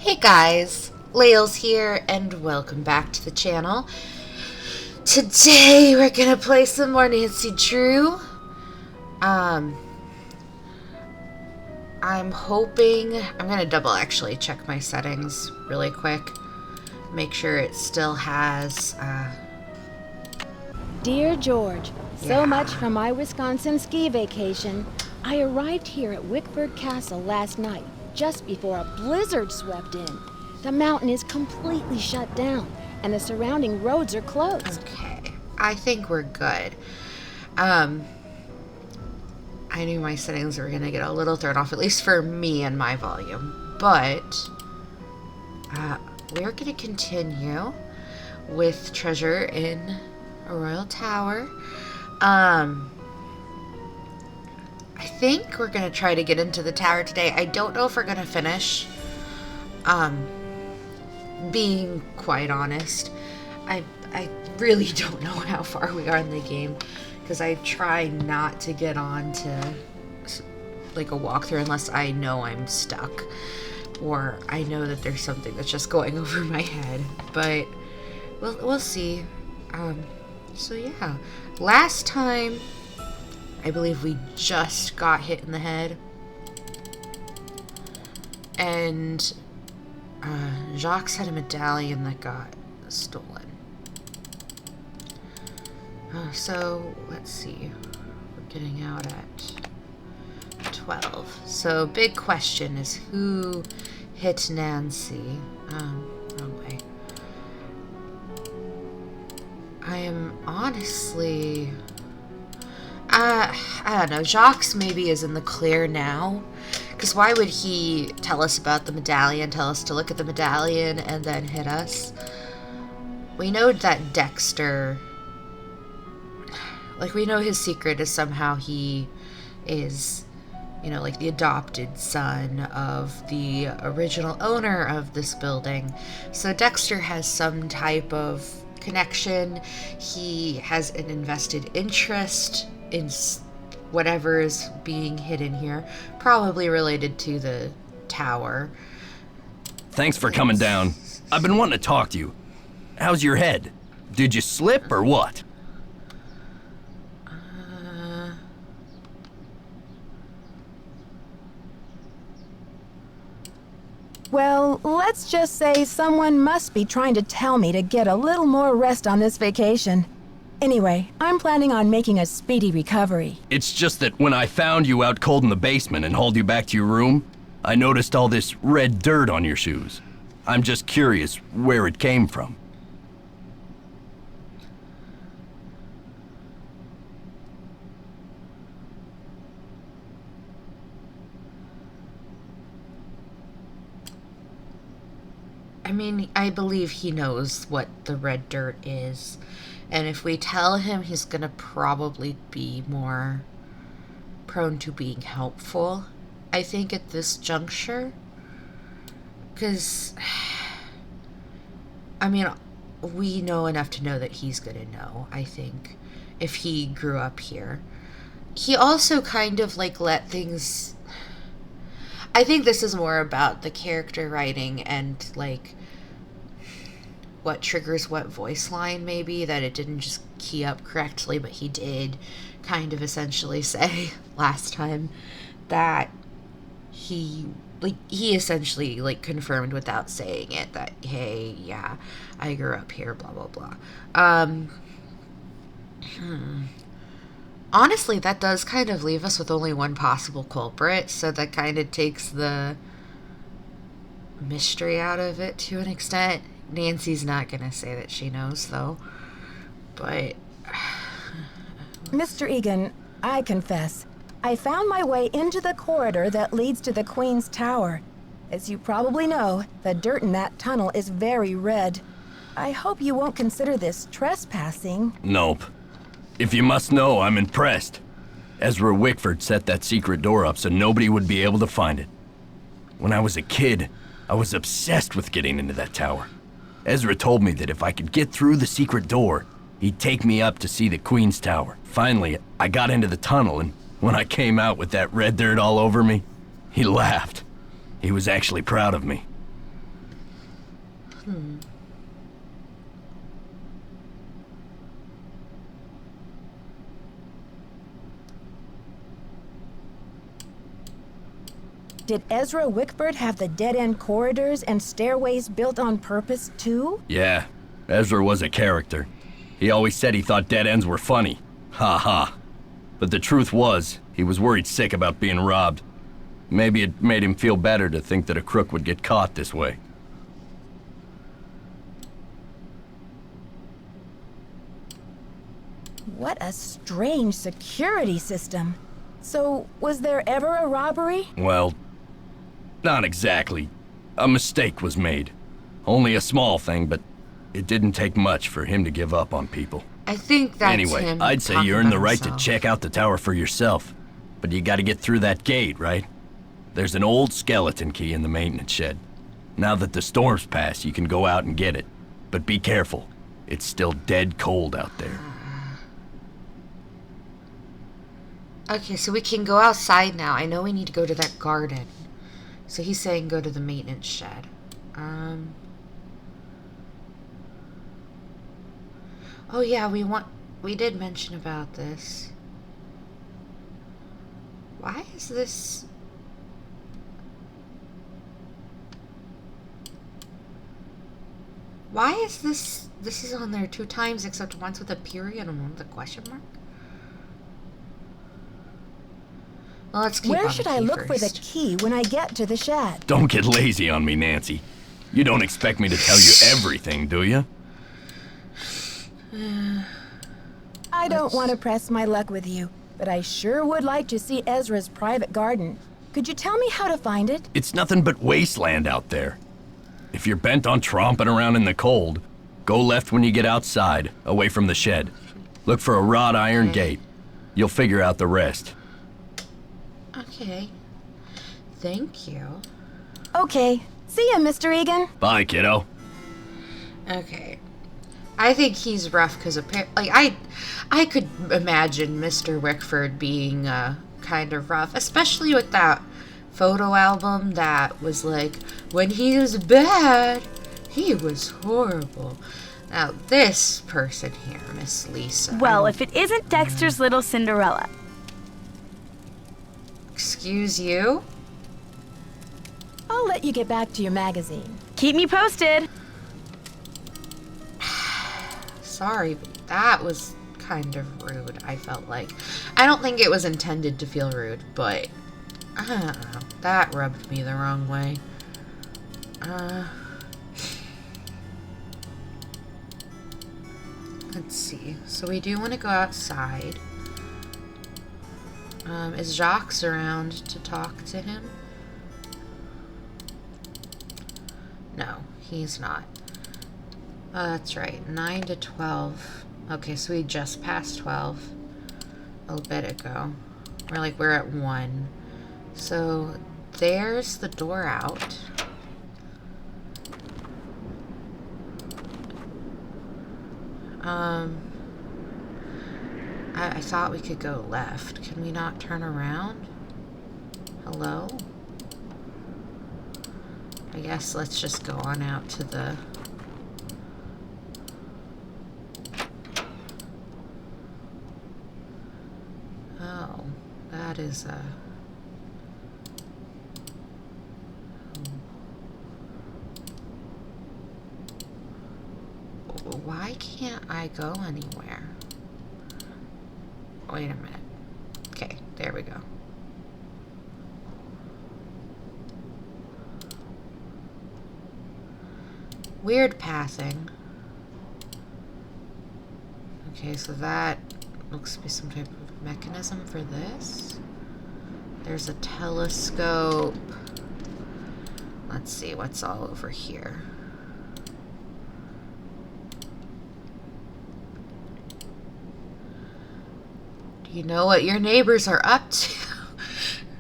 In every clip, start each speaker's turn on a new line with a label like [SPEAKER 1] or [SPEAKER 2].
[SPEAKER 1] Hey guys, Layles here and welcome back to the channel. Today we're gonna play some more Nancy Drew. I'm hoping, I'm gonna double actually check my settings really quick. Make sure it still has,
[SPEAKER 2] Dear George, so much for my Wisconsin ski vacation. I arrived here at Wickford Castle last night, just before a blizzard swept in. The mountain is completely shut down, and the surrounding roads are closed.
[SPEAKER 1] Okay, I think we're good. I knew my settings were gonna get a little thrown off, at least for me and my volume, but we're gonna continue with Treasure in a Royal Tower. I think we're gonna try to get into the tower today. I don't know if we're gonna finish. Being quite honest, I really don't know how far we are in the game, because I try not to get on to like a walkthrough unless I know I'm stuck or I know that there's something that's just going over my head. But we'll see. So yeah, last time I believe we just got hit in the head, and Jacques had a medallion that got stolen. So let's see, we're getting out at 12. So big question is who hit Nancy? Wrong way. I am honestly, I don't know, Jacques maybe is in the clear now, because why would he tell us about the medallion, tell us to look at the medallion, and then hit us? We know that Dexter, like, we know his secret is somehow he is, you know, like the adopted son of the original owner of this building. So Dexter has some type of connection. He has an invested interest in whatever is being hidden here, probably related to the tower.
[SPEAKER 3] Thanks for coming down. I've been wanting to talk to you. How's your head? Did you slip or what?
[SPEAKER 2] Well, let's just say someone must be trying to tell me to get a little more rest on this vacation. Anyway, I'm planning on making a speedy recovery.
[SPEAKER 3] It's just that when I found you out cold in the basement and hauled you back to your room, I noticed all this red dirt on your shoes. I'm just curious where it came from.
[SPEAKER 1] I mean, I believe he knows what the red dirt is. And if we tell him, he's gonna probably be more prone to being helpful, I think, at this juncture. Because, I mean, we know enough to know that he's gonna know, I think, if he grew up here. He also kind of, like, let things... I think this is more about the character writing and, like, what triggers what voice line, maybe, that it didn't just key up correctly, but he did kind of essentially say last time that he essentially, like, confirmed without saying it that, hey, yeah, I grew up here, blah, blah, blah. Honestly, that does kind of leave us with only one possible culprit, so that kind of takes the mystery out of it to an extent. Nancy's not gonna say that she knows, though. But...
[SPEAKER 2] Mr. Egan, I confess, I found my way into the corridor that leads to the Queen's Tower. As you probably know, the dirt in that tunnel is very red. I hope you won't consider this trespassing.
[SPEAKER 3] Nope. If you must know, I'm impressed. Ezra Wickford set that secret door up so nobody would be able to find it. When I was a kid, I was obsessed with getting into that tower. Ezra told me that if I could get through the secret door, he'd take me up to see the Queen's Tower. Finally, I got into the tunnel, and when I came out with that red dirt all over me, he laughed. He was actually proud of me.
[SPEAKER 2] Did Ezra Wickford have the dead-end corridors and stairways built on purpose, too?
[SPEAKER 3] Yeah, Ezra was a character. He always said he thought dead ends were funny. Ha ha. But the truth was, he was worried sick about being robbed. Maybe it made him feel better to think that a crook would get caught this way.
[SPEAKER 2] What a strange security system. So, was there ever a robbery?
[SPEAKER 3] Well, not exactly. A mistake was made. Only a small thing, but it didn't take much for him to give up on people.
[SPEAKER 1] I think that's
[SPEAKER 3] Anyway,
[SPEAKER 1] him
[SPEAKER 3] I'd say
[SPEAKER 1] talking
[SPEAKER 3] you earned the
[SPEAKER 1] about
[SPEAKER 3] right
[SPEAKER 1] himself.
[SPEAKER 3] to check out the tower for yourself. But you gotta get through that gate, right? There's an old skeleton key in the maintenance shed. Now that the storm's passed, you can go out and get it. But be careful. It's still dead cold out there.
[SPEAKER 1] Okay, so we can go outside now. I know we need to go to that garden. So he's saying go to the maintenance shed. Oh yeah, we did mention about this. Why is this? Why is this? This is on there 2 times, except once with a period and one with a question mark. Well, let's keep
[SPEAKER 2] Where
[SPEAKER 1] on
[SPEAKER 2] should
[SPEAKER 1] the
[SPEAKER 2] I
[SPEAKER 1] key
[SPEAKER 2] look for the
[SPEAKER 1] first.
[SPEAKER 2] key when I get to the shed?
[SPEAKER 3] Don't get lazy on me, Nancy. You don't expect me to tell you everything, do you?
[SPEAKER 2] I don't want to press my luck with you, but I sure would like to see Ezra's private garden. Could you tell me how to find it?
[SPEAKER 3] It's nothing but wasteland out there. If you're bent on tromping around in the cold, go left when you get outside, away from the shed. Look for a wrought iron gate. You'll figure out the rest.
[SPEAKER 1] Okay. Thank you.
[SPEAKER 2] Okay. See ya, Mr. Egan.
[SPEAKER 3] Bye, kiddo.
[SPEAKER 1] Okay. I think he's rough because I could imagine Mr. Wickford being kind of rough, especially with that photo album that was like, when he was bad, he was horrible. Now this person here, Miss Lisa.
[SPEAKER 4] Well, if it isn't Dexter's little Cinderella.
[SPEAKER 1] Excuse you?
[SPEAKER 2] I'll let you get back to your magazine.
[SPEAKER 4] Keep me posted.
[SPEAKER 1] Sorry, but that was kind of rude, I felt like. I don't think it was intended to feel rude, but I don't know. That rubbed me the wrong way. Let's see. So we do want to go outside. Is Jacques around to talk to him? No, he's not. Oh, that's right. 9 to 12. Okay, so we just passed 12 a little bit ago. We're at 1. So there's the door out. I thought we could go left. Can we not turn around? Hello? I guess let's just go on out to the... Oh, that is a... Why can't I go anywhere? Wait a minute. Okay, there we go. Weird pathing. Okay, so that looks to be some type of mechanism for this. There's a telescope. Let's see what's all over here. Do you know what your neighbors are up to?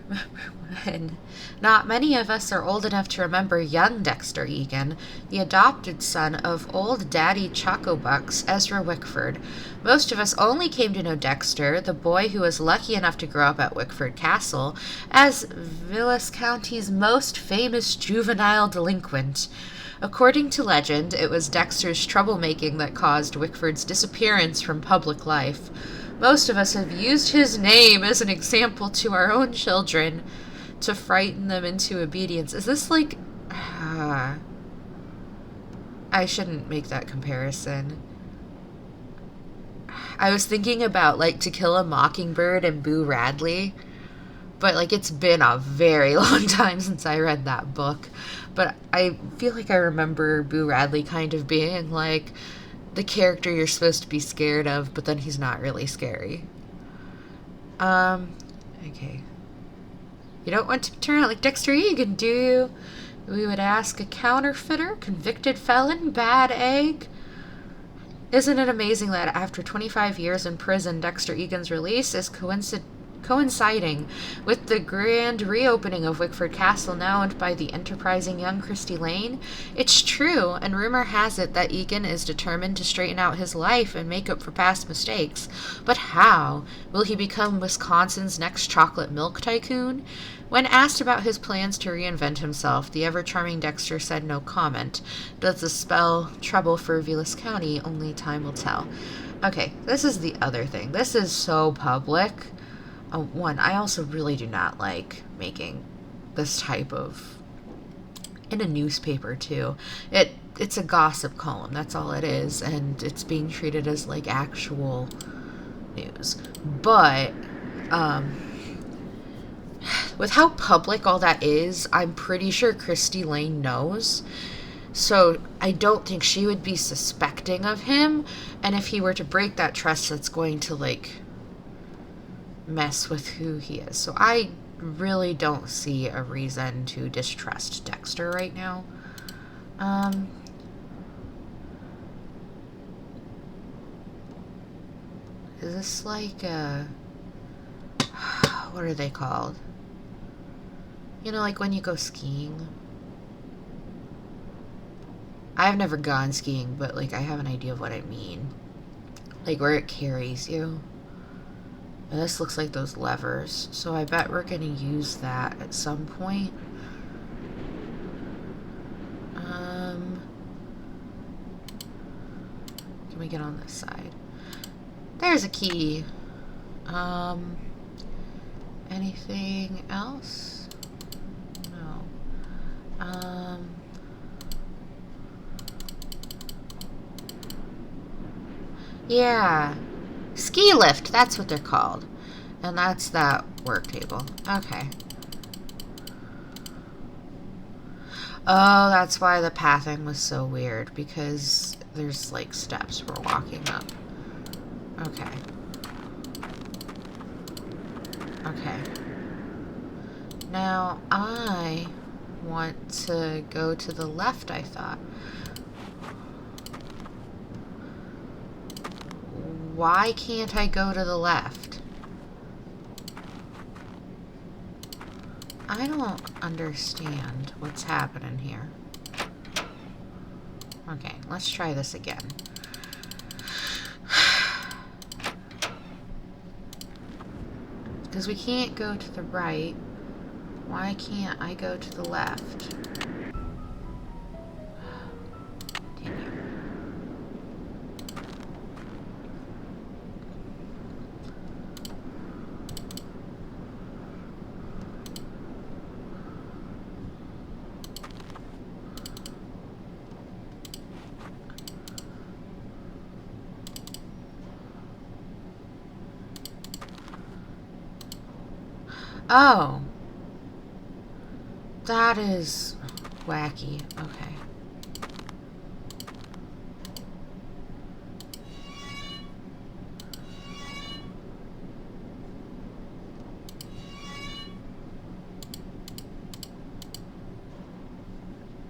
[SPEAKER 1] Remember when Not many of us are old enough to remember young Dexter Egan, the adopted son of old Daddy Chocobucks, Ezra Wickford. Most of us only came to know Dexter, the boy who was lucky enough to grow up at Wickford Castle, as Vilas County's most famous juvenile delinquent. According to legend, it was Dexter's troublemaking that caused Wickford's disappearance from public life. Most of us have used his name as an example to our own children to frighten them into obedience. Is this like... I shouldn't make that comparison. I was thinking about, like, To Kill a Mockingbird and Boo Radley. But, like, it's been a very long time since I read that book. But I feel like I remember Boo Radley kind of being, like, the character you're supposed to be scared of, but then he's not really scary. Okay. You don't want to turn out like Dexter Egan, do you? We would ask a counterfeiter, convicted felon, bad egg. Isn't it amazing that after 25 years in prison, Dexter Egan's release is coinciding with the grand reopening of Wickford Castle, now owned by the enterprising young Christy Lane? It's true, and rumor has it that Egan is determined to straighten out his life and make up for past mistakes. But how? Will he become Wisconsin's next chocolate milk tycoon? When asked about his plans to reinvent himself, the ever-charming Dexter said no comment. Does this spell trouble for Vilas County? Only time will tell. Okay, this is the other thing. This is so public. One, I also really do not like making this type of... in a newspaper, too. It's a gossip column, that's all it is, and it's being treated as, like, actual news. But, with how public all that is, I'm pretty sure Christy Lane knows. So I don't think she would be suspecting of him. And if he were to break that trust, that's going to, like, mess with who he is. So I really don't see a reason to distrust Dexter right now. Is this like a... what are they called? You know, like when you go skiing. I've never gone skiing, but, like, I have an idea of what I mean. Like, where it carries you. And this looks like those levers, so I bet we're going to use that at some point. Can we get on this side? There's a key. Anything else? No. Yeah. Ski lift, that's what they're called. And that's that work table. Okay. Oh, that's why the pathing was so weird, because there's, like, steps we're walking up. Okay. Okay. Now, I want to go to the left, I thought. Why can't I go to the left? I don't understand what's happening here. Okay, let's try this again. Because we can't go to the right. Why can't I go to the left? Oh. That is wacky. Okay.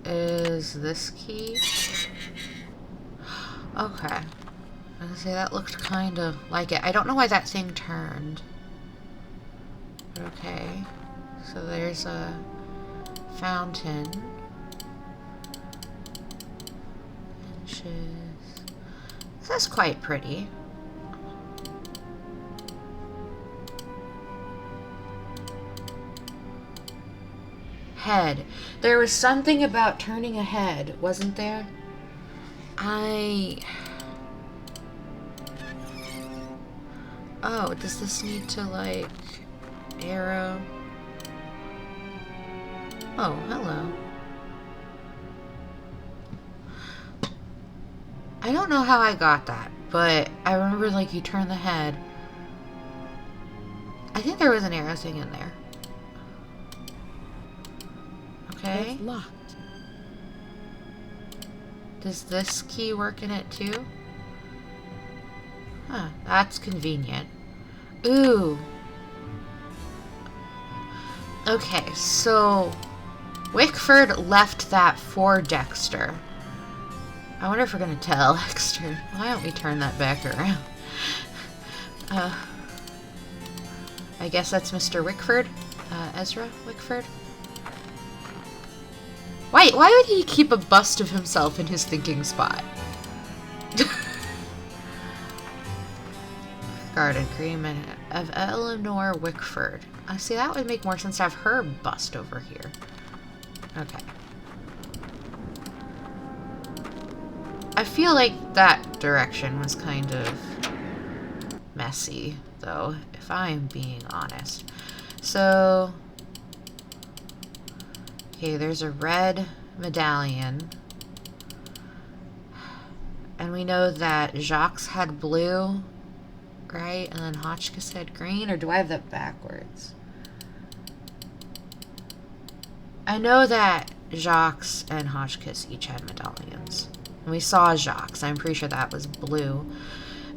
[SPEAKER 1] Is this key? Okay. I was gonna say that looked kind of like it. I don't know why that thing turned. Okay, so there's a Fountain. Inches. That's quite pretty. Head. There was something about turning a head, wasn't there? Oh, does this need to, like, arrow? Oh, hello. I don't know how I got that, but I remember, like, you turn the head. I think there was an arrow thing in there. Okay.
[SPEAKER 2] It's locked.
[SPEAKER 1] Does this key work in it too? Huh, that's convenient. Ooh. Okay, so Wickford left that for Dexter. I wonder if we're gonna tell Dexter. Why don't we turn that back around? I guess that's Mr. Wickford. Ezra Wickford. Why would he keep a bust of himself in his thinking spot? Guard agreement of Eleanor Wickford. I see, that would make more sense to have her bust over here. Okay. I feel like that direction was kind of messy, though, if I'm being honest. So, okay, there's a red medallion. And we know that Jacques had blue, right? And then Hotchkiss had green, or do I have that backwards? I know that Jacques and Hotchkiss each had medallions. And we saw Jacques. I'm pretty sure that was blue.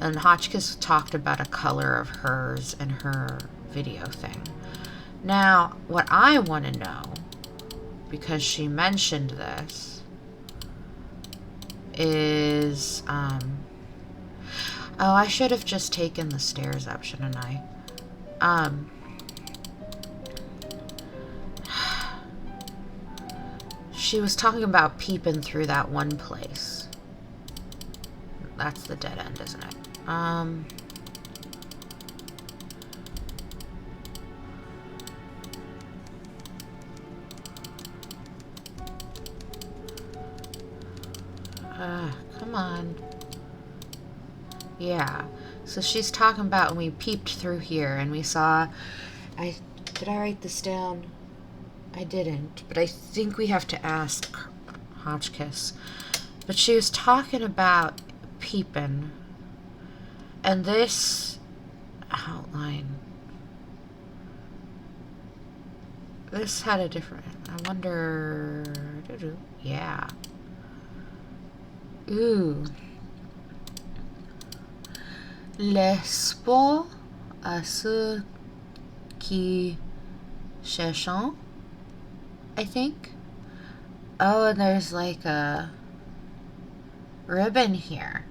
[SPEAKER 1] And Hotchkiss talked about a color of hers in her video thing. Now, what I want to know, because she mentioned this, is, oh, I should have just taken the stairs up, shouldn't I? She was talking about peeping through that one place. That's the dead end, isn't it? Come on. Yeah. So she's talking about when we peeped through here and we saw... Did I write this down? I didn't, but I think we have to ask Hotchkiss. But she was talking about peeping. And this outline... This had a different... I wonder... Yeah. Ooh. L'espoir à ceux qui cherchent, I think. Oh, and there's like a ribbon here.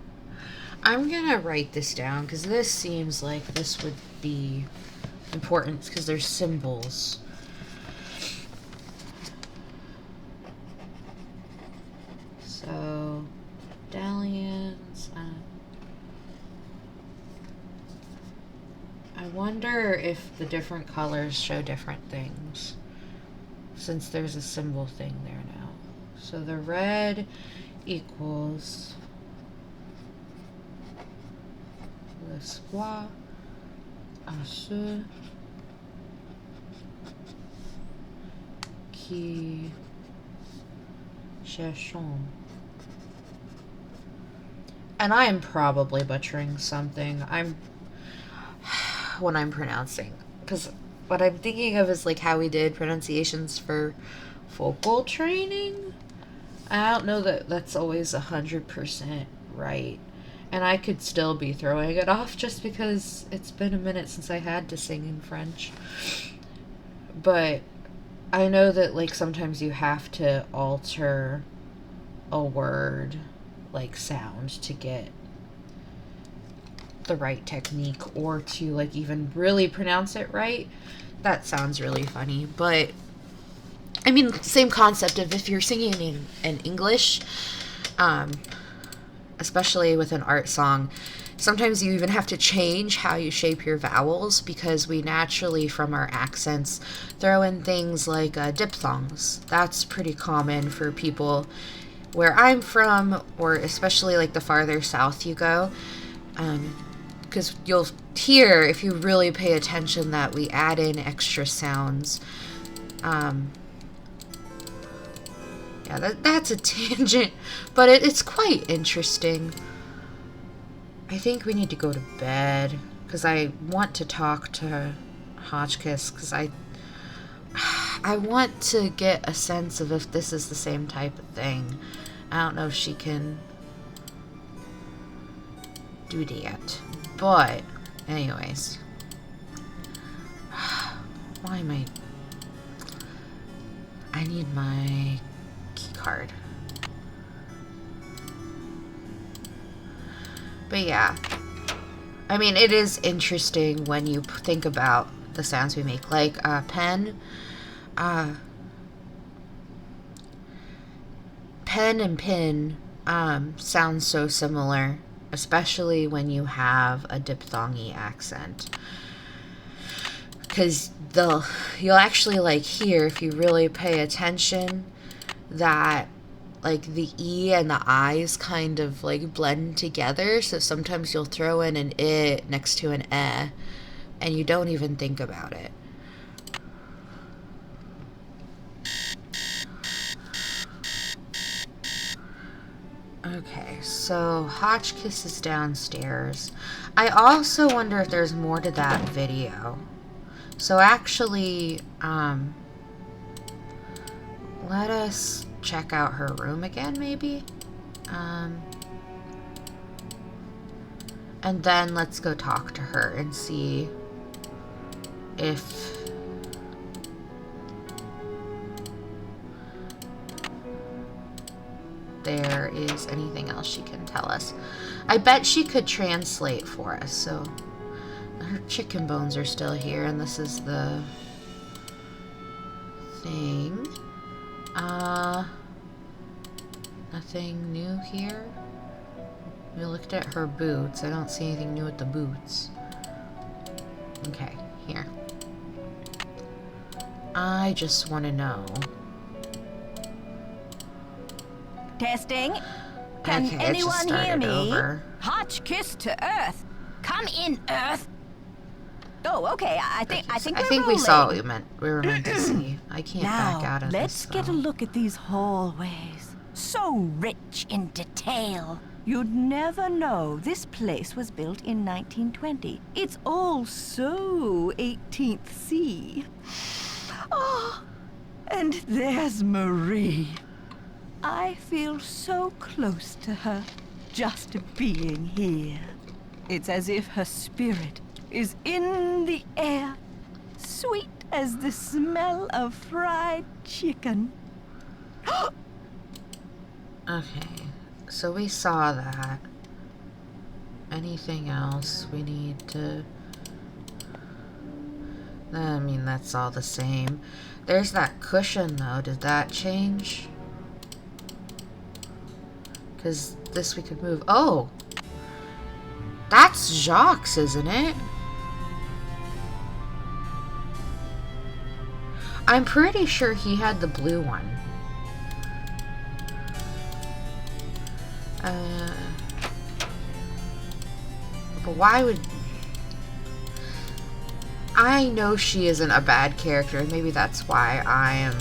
[SPEAKER 1] I'm gonna write this down because this seems like this would be important because there's symbols. So, medallions. I wonder if the different colors show different things, since there's a symbol thing there now. So the red equals l'espoir à ceux qui cherchent. And I am probably butchering something. When I'm pronouncing, because what I'm thinking of is like how we did pronunciations for vocal training. I don't know that that's always 100% right, and I could still be throwing it off just because it's been a minute since I had to sing in French. But I know that like sometimes you have to alter a word like sound to get the right technique, or to like even really pronounce it right. That sounds really funny, but I mean, same concept of if you're singing in English, especially with an art song, sometimes you even have to change how you shape your vowels because we naturally, from our accents, throw in things like diphthongs. That's pretty common for people where I'm from, or especially like the farther south you go, because you'll hear, if you really pay attention, that we add in extra sounds. Yeah, that's a tangent, but it's quite interesting. I think we need to go to bed, because I want to talk to Hotchkiss, because I want to get a sense of if this is the same type of thing. I don't know if she can do that. But, anyways. Why am I need my key card. But yeah. I mean, it is interesting when you think about the sounds we make. Like, pen. Pen and pin sound so similar, especially when you have a diphthongy accent. Because you'll actually like hear, if you really pay attention, that like the E and the I's kind of like blend together. So sometimes you'll throw in an I next to an E and you don't even think about it. Okay, so Hotchkiss is downstairs. I also wonder if there's more to that video. So actually, let us check out her room again, maybe? And then let's go talk to her and see if there is anything else she can tell us. I bet she could translate for us. So her chicken bones are still here, and this is the thing. Nothing new here. We looked at her boots. I don't see anything new with the boots. Okay, here. I just want to know.
[SPEAKER 5] Testing. Can
[SPEAKER 1] Okay,
[SPEAKER 5] anyone hear me?
[SPEAKER 1] Over.
[SPEAKER 5] Hotchkiss to Earth. Come in, Earth. Oh, okay. I think
[SPEAKER 1] we saw what we were meant to see. I can't
[SPEAKER 5] now,
[SPEAKER 1] back out of
[SPEAKER 5] let's
[SPEAKER 1] this.
[SPEAKER 5] get a look at these hallways. So rich in detail. You'd never know this place was built in 1920. It's all so 18th C. Oh, and there's Marie. I feel so close to her, just being here. It's as if her spirit is in the air, sweet as the smell of fried chicken.
[SPEAKER 1] Okay, so we saw that. Anything else we need to... I mean, that's all the same. There's that cushion, though. Did that change? Because this we could move. Oh! That's Jacques, isn't it? I'm pretty sure he had the blue one. But why would... I know she isn't a bad character, and maybe that's why I am...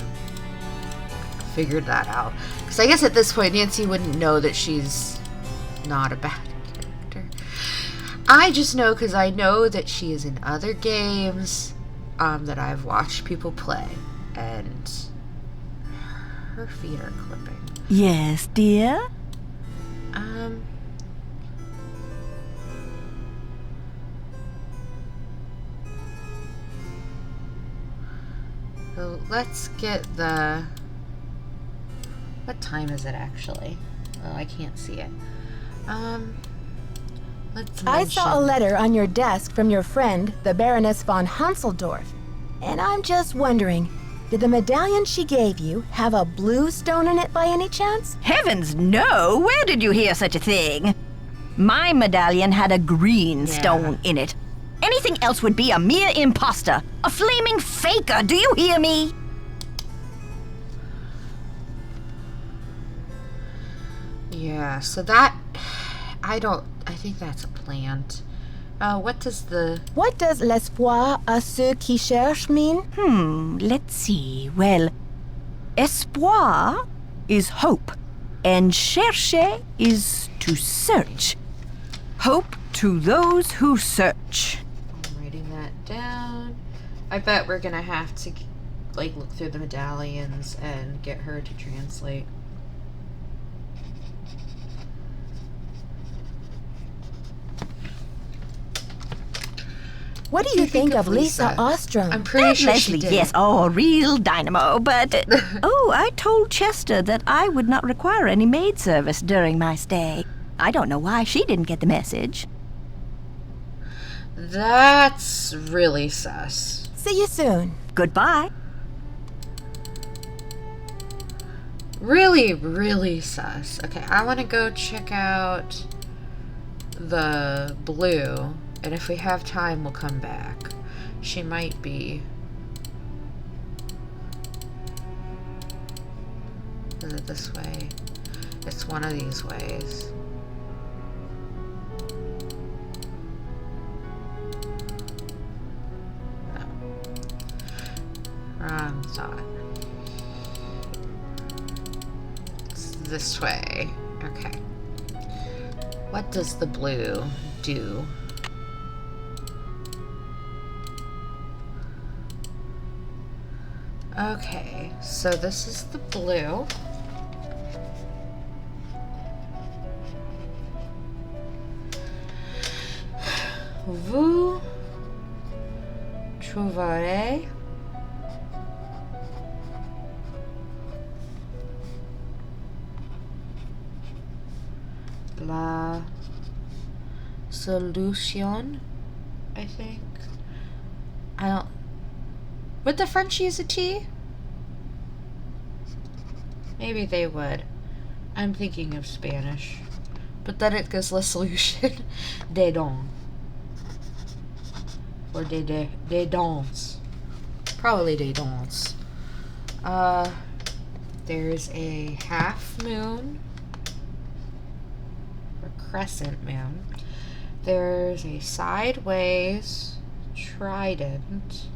[SPEAKER 1] figured that out. Because I guess at this point, Nancy wouldn't know that she's not a bad character. I just know because I know that she is in other games that I've watched people play, and her feet are clipping.
[SPEAKER 5] Yes, dear?
[SPEAKER 1] So let's get the... What time is it actually? Oh, I can't see it. Let's
[SPEAKER 2] I saw a letter on your desk from your friend, the Baroness von Hanseldorf. And I'm just wondering, Did the medallion she gave you have a blue stone in it by any chance?
[SPEAKER 5] Heavens no! Where did you hear such a thing? My medallion had a green stone in it. Anything else would be a mere imposter. A flaming faker, do you hear me?
[SPEAKER 1] Yeah, so that... I think that's a plant. What does
[SPEAKER 2] l'espoir à ceux qui cherchent mean?
[SPEAKER 5] Let's see. Well, espoir is hope, and chercher is to search. Hope to those who search.
[SPEAKER 1] I'm writing that down. I bet we're gonna have to, like, look through the medallions and get her to translate.
[SPEAKER 2] What do you think of Lisa Ostrom?
[SPEAKER 1] I'm pretty sure she
[SPEAKER 5] Leslie,
[SPEAKER 1] did.
[SPEAKER 5] yes, oh, a real dynamo, but... oh, I told Chester that I would not require any maid service during my stay. I don't know why she didn't get the message.
[SPEAKER 1] That's really sus.
[SPEAKER 2] See you soon.
[SPEAKER 5] Goodbye.
[SPEAKER 1] Really, really sus. Okay, I want to go check out the blue, and if we have time, we'll come back. She might be... Is it this way? It's one of these ways. No. Wrong thought. It's this way. Okay. What does the blue do? Okay, so this is the blue. Vous trouverez la solution, I think. I don't... Would the French use a T? Maybe they would. I'm thinking of Spanish. But then it goes la solution. Des dons. Or des dons. Probably des dons. There's a half moon. Or crescent moon. There's a sideways trident.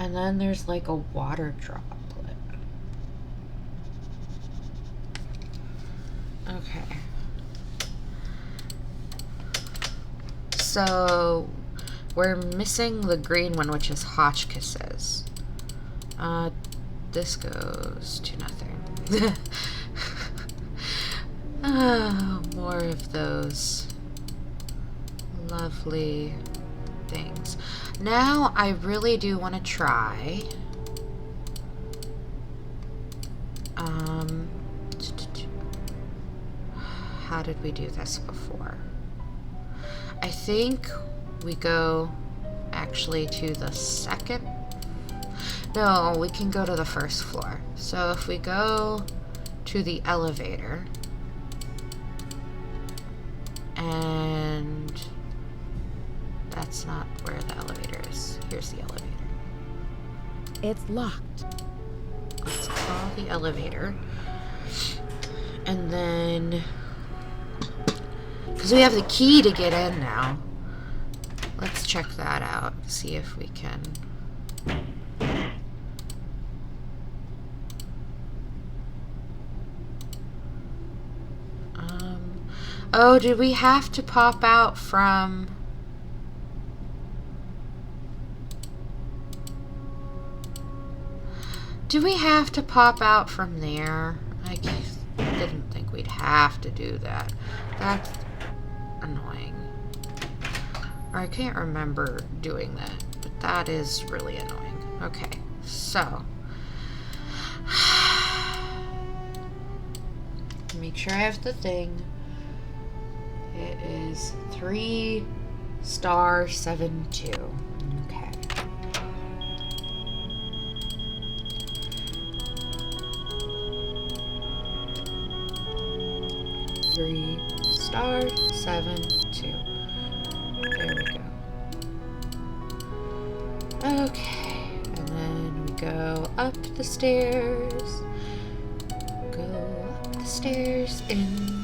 [SPEAKER 1] And then there's like a water droplet. Okay. So we're missing the green one, which is Hotchkiss's. This goes to nothing. Oh, more of those lovely things. Now I really do want to try how did we do this before? I think we go actually to the second. No, we can go to the first floor. So if we go to the elevator and that's not where the elevator is. Here's the elevator.
[SPEAKER 2] It's locked.
[SPEAKER 1] Let's call the elevator. And then... because we have the key to get in now. Let's check that out. See if we can... oh, did we have to pop out from... do we have to pop out from there? I didn't think we'd have to do that. That's annoying. Or I can't remember doing that, but that is really annoying. Okay, so... make sure I have the thing. It is 3*72. Okay. $3*72. There we go. Okay, and then we go up the stairs. Go up the stairs in.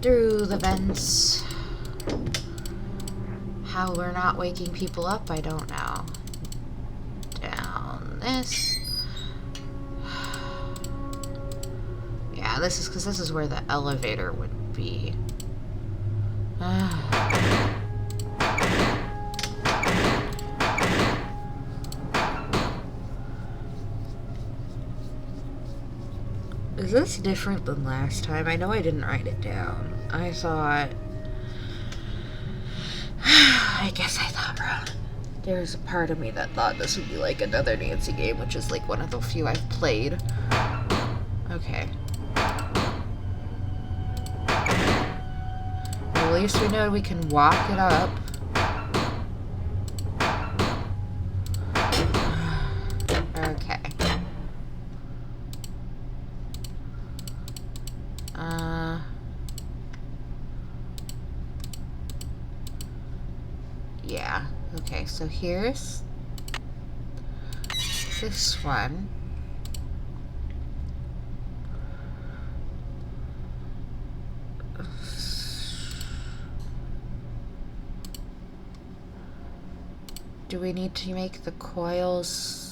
[SPEAKER 1] Through the vents. How we're not waking people up, I don't know. Down this. Yeah, this is because this is where the elevator would be. Is this different than last time? I know I didn't write it down. I thought... I guess I thought wrong. There's a part of me that thought this would be like another Nancy game, which is like one of the few I've played. Okay. Well, at least we know we can walk it up. Okay. Yeah. Okay, so here's this one. Do we need to make the coils?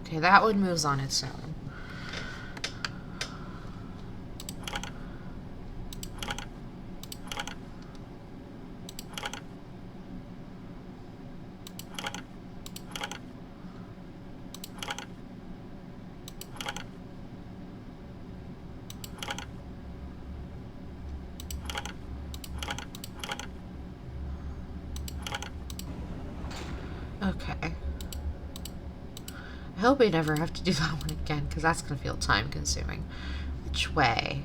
[SPEAKER 1] Okay, that one moves on its own. Okay. I hope we never have to do that one again, because that's going to feel time consuming. Which way?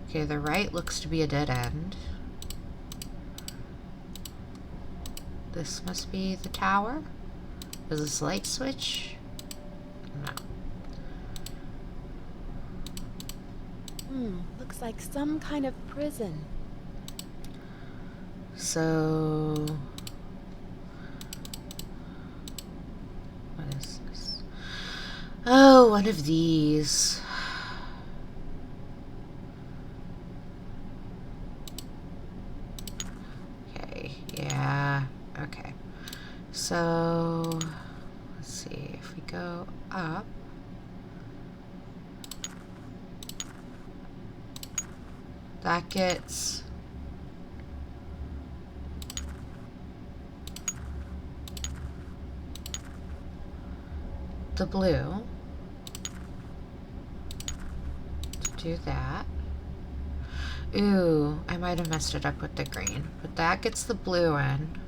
[SPEAKER 1] Okay, the right looks to be a dead end. This must be the tower? Is this a light switch? No.
[SPEAKER 2] Looks like some kind of prison.
[SPEAKER 1] So... what is this? Oh, one of these. Okay, yeah, okay. So, let's see, if we go up, that gets the blue to do that. Ooh, I might have messed it up with the green, but that gets the blue in.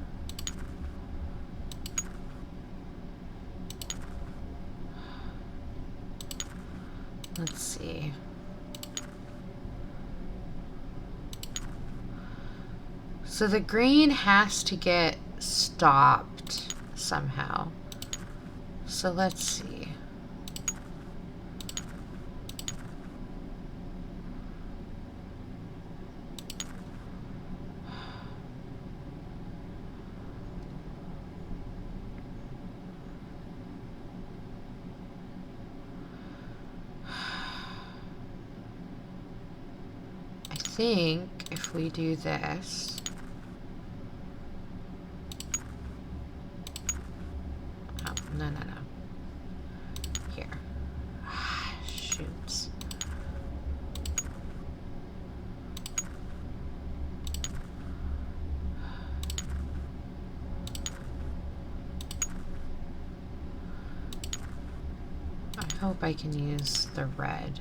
[SPEAKER 1] Let's see. So the green has to get stopped somehow. So let's see. I think if we do this, no. Here. Shoots. hope I can use the red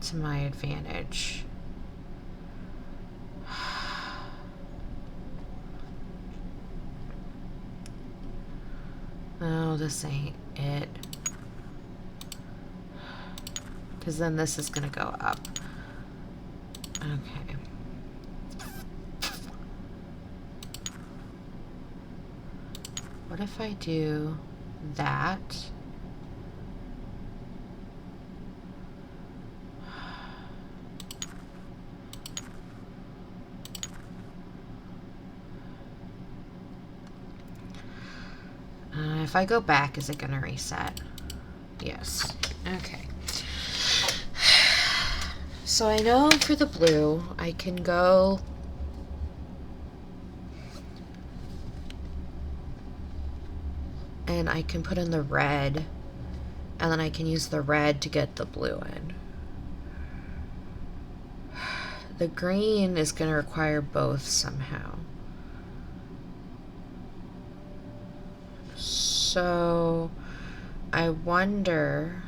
[SPEAKER 1] to my advantage. Oh, this ain't it. Because then this is going to go up. Okay. What if I do that? If I go back, is it going to reset? Yes. Okay. So I know for the blue, I can go and I can put in the red, and then I can use the red to get the blue in. The green is going to require both somehow. So I wonder...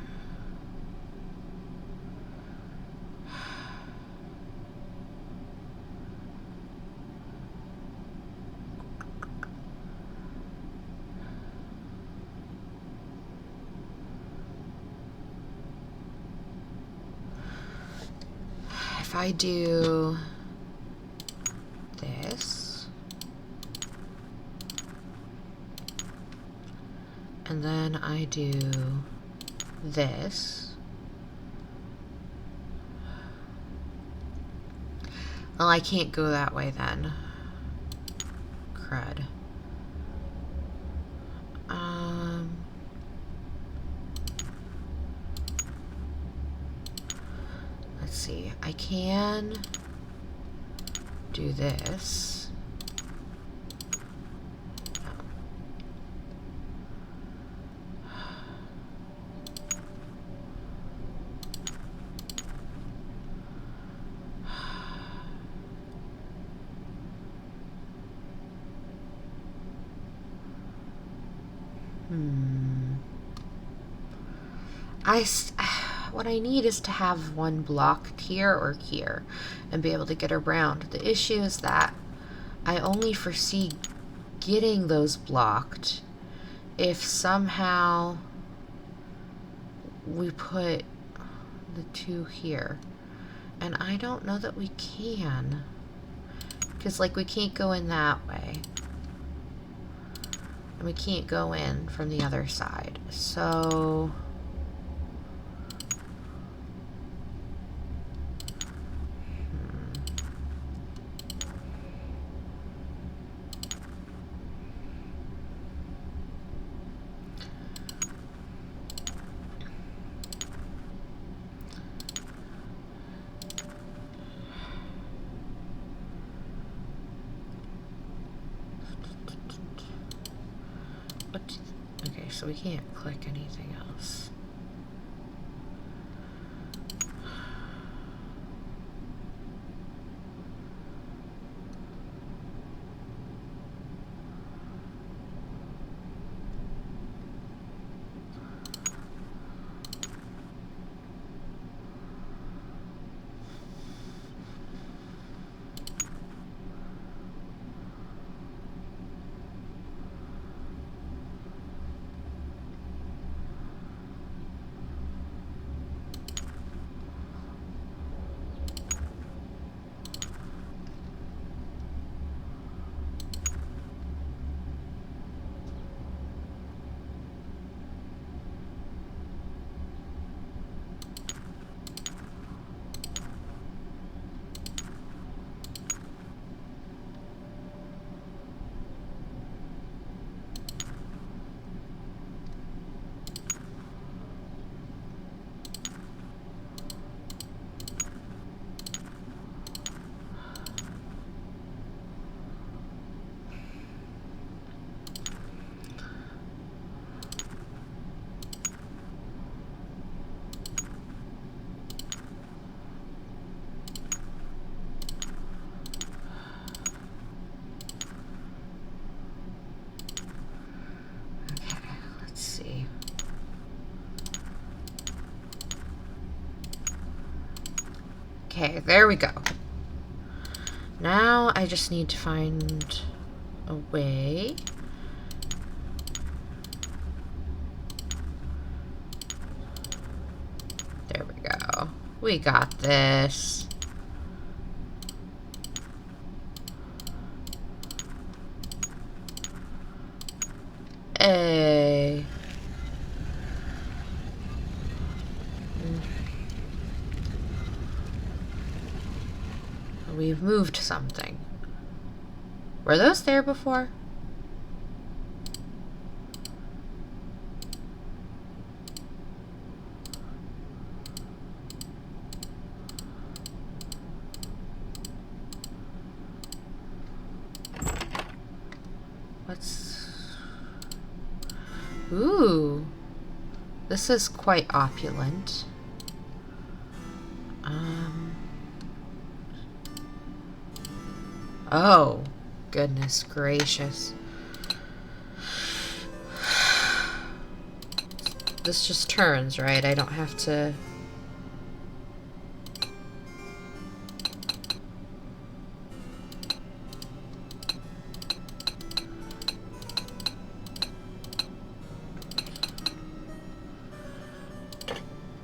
[SPEAKER 1] if I do this, and then I do this, well, I can't go that way then. Crud. Let's see. I can do this. What I need is to have one blocked here or here and be able to get around. The issue is that I only foresee getting those blocked if somehow we put the two here. And I don't know that we can. Because, like, we can't go in that way. And we can't go in from the other side. So... okay, so we can't click anything else. Okay, there we go. Now I just need to find a way. There we go. We got this. Hey. We've moved something. Were those there before? What's... Ooh. This is quite opulent. Oh, goodness gracious. This just turns, right? I don't have to...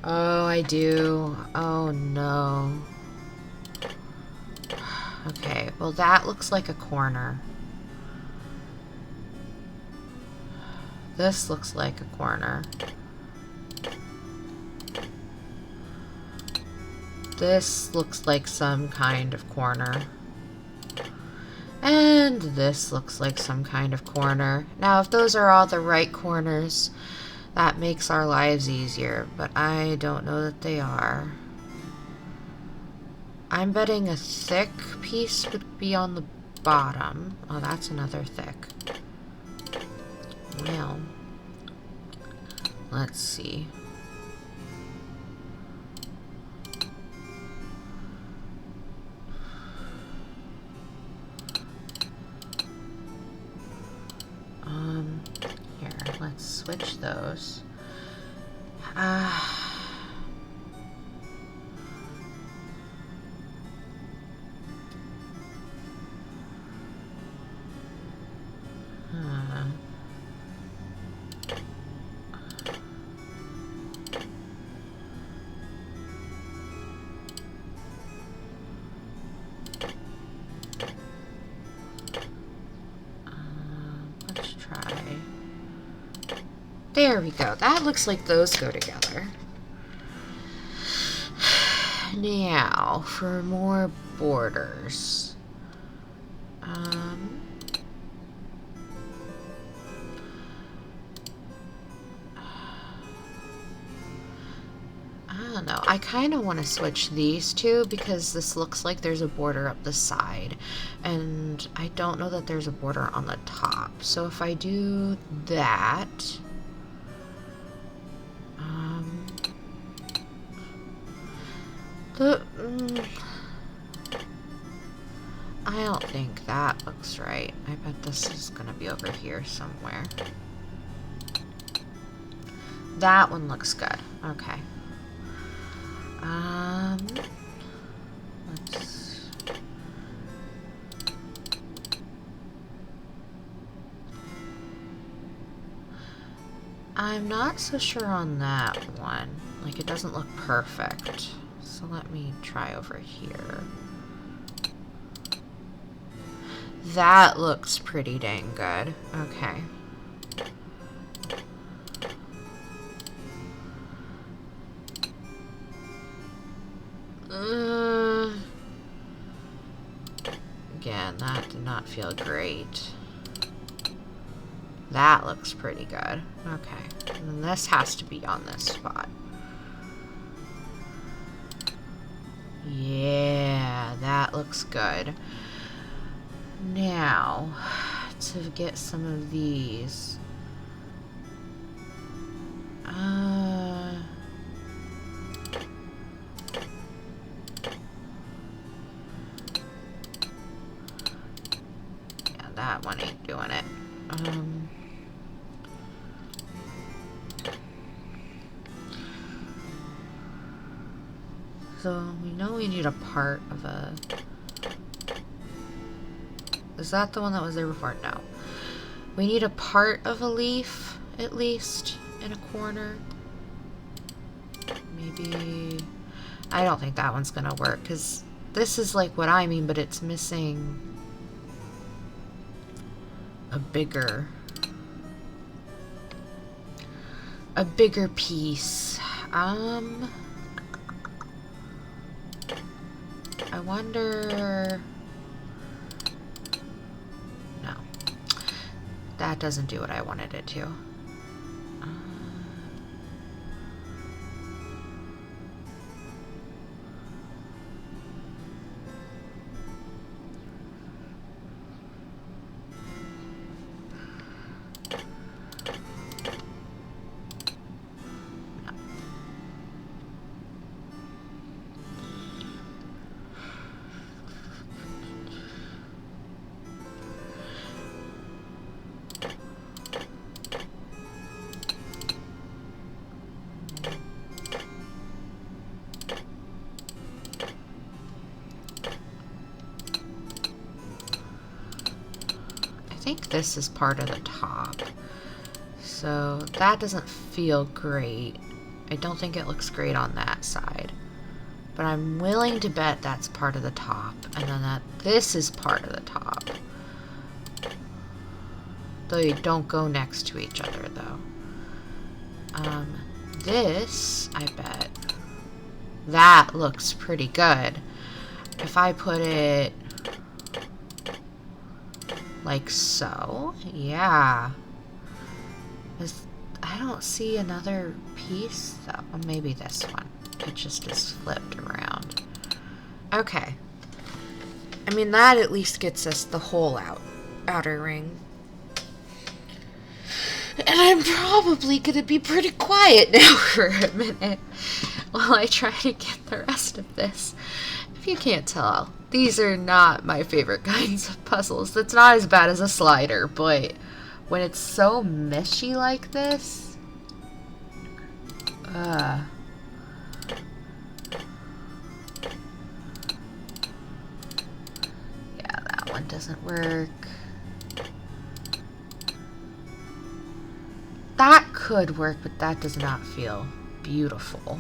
[SPEAKER 1] Oh, I do. Oh, no. Okay, well that looks like a corner. This looks like a corner. This looks like some kind of corner. And this looks like some kind of corner. Now, if those are all the right corners, that makes our lives easier, but I don't know that they are. I'm betting a thick piece would be on the bottom. Oh, that's another thick. Well, let's see. Here, let's switch those. Let's try. There we go. That looks like those go together. Now, for more borders. I don't know. I kind of want to switch these two because this looks like there's a border up the side. And I don't know that there's a border on the top. So if I do that... I don't think that looks right. I bet this is gonna be over here somewhere. That one looks good. Okay. Let's... I'm not so sure on that one. Like, it doesn't look perfect. So let me try over here. That looks pretty dang good. Okay. Again, that did not feel great. That looks pretty good. Okay. And then this has to be on this spot. Yeah, that looks good. Now, to get some of these. Yeah, that one ain't doing it. So we know we need a part of a... Is that the one that was there before? No. We need a part of a leaf, at least, in a corner. Maybe... I don't think that one's gonna work, because this is like what I mean, but it's missing a bigger piece. I wonder... No. That doesn't do what I wanted it to. I think this is part of the top. So that doesn't feel great. I don't think it looks great on that side. But I'm willing to bet that's part of the top. And then that this is part of the top. Though you don't go next to each other though. This, I bet. That looks pretty good. If I put it like so, yeah. I don't see another piece though. Well, maybe this one. It just is flipped around. Okay. I mean, that at least gets us the whole outer ring. And I'm probably gonna be pretty quiet now for a minute while I try to get the rest of this. If you can't tell, these are not my favorite kinds of puzzles. That's not as bad as a slider, but when it's so meshy like this, yeah, that one doesn't work. That could work, but that does not feel beautiful.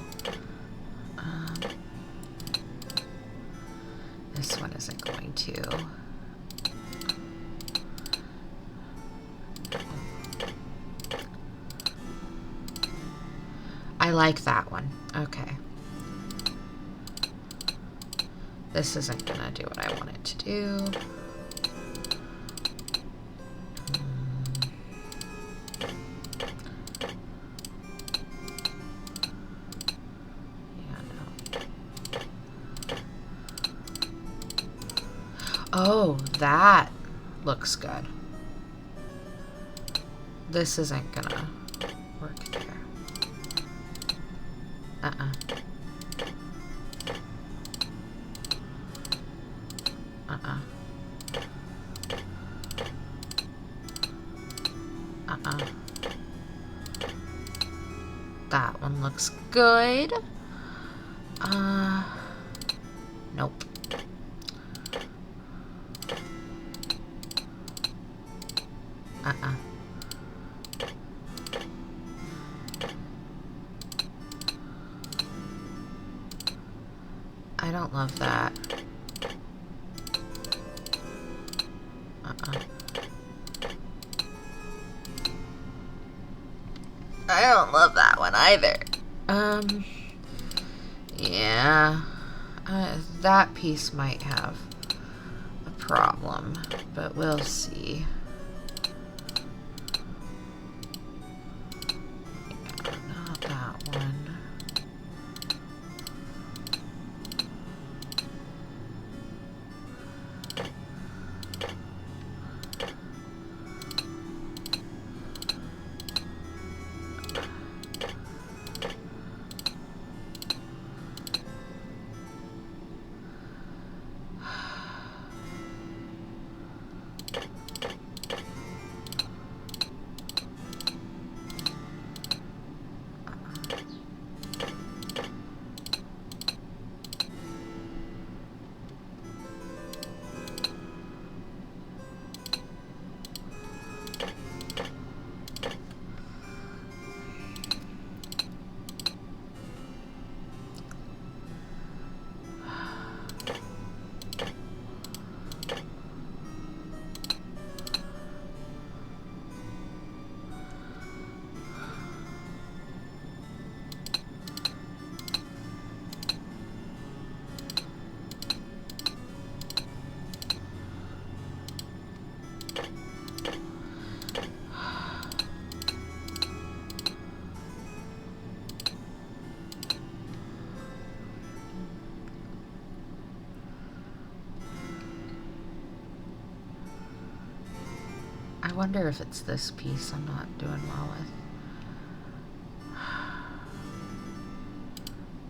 [SPEAKER 1] This one isn't going to. I like that one. Okay. This isn't gonna do what I want it to do. Oh, that looks good. This isn't gonna work there. That one looks good. Nope. I don't love that. I don't love that one either. Yeah. That piece might have a problem, but we'll see. Yeah, not that one. wonder if it's this piece I'm not doing well with.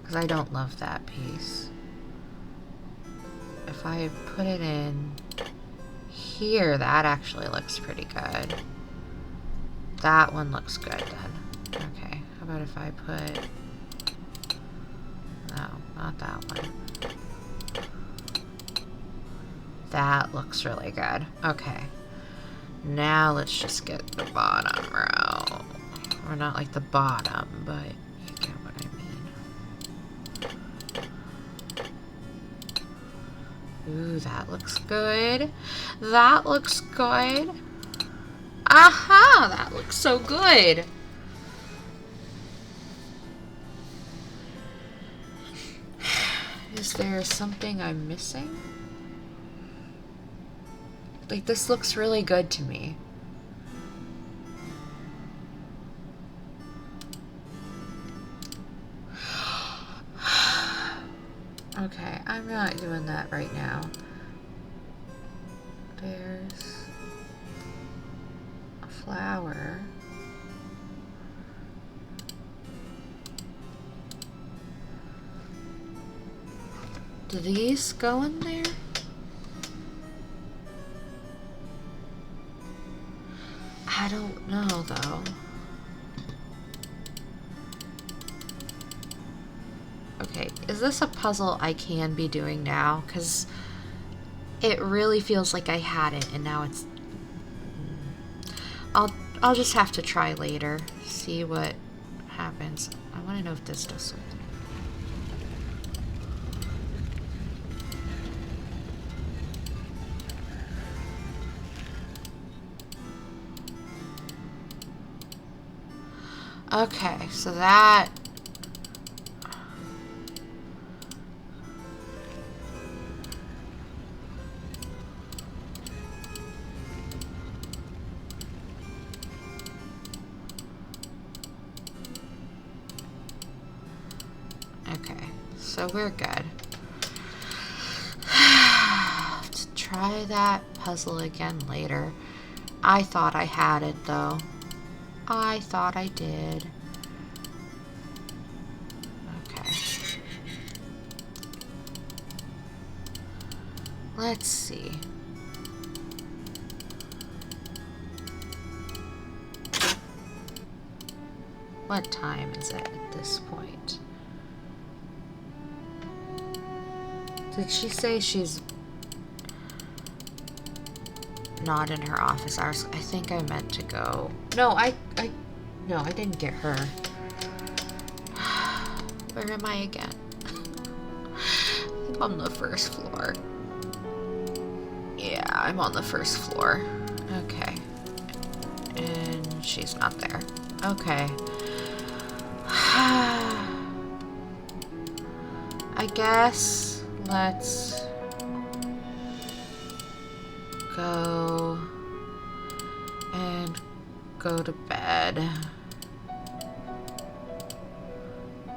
[SPEAKER 1] Because I don't love that piece. If I put it in here, that actually looks pretty good. That one looks good then. Okay, how about if I put... No, not that one. That looks really good. Okay. Now let's just get the bottom row. Or not like the bottom, but you get what I mean. Ooh, that looks good. That looks good. Aha! That looks so good. Is there something I'm missing? Like, this looks really good to me. Okay, I'm not doing that right now. There's a flower. Do these go in there? I don't know though. Okay, is this a puzzle I can be doing now? Because it really feels like I had it and now it's... I'll just have to try later. See what happens. I want to know if this does something. Okay, so that... Okay, so we're good. Let's try that puzzle again later. I thought I had it though. I thought I did. Okay. Let's see. What time is it at this point? Did she say she's not in her office hours? I think I meant to go. No, no, I didn't get her. Where am I again? I'm on the first floor. Yeah, I'm on the first floor. Okay. And she's not there. Okay. I guess let's go and go to bed.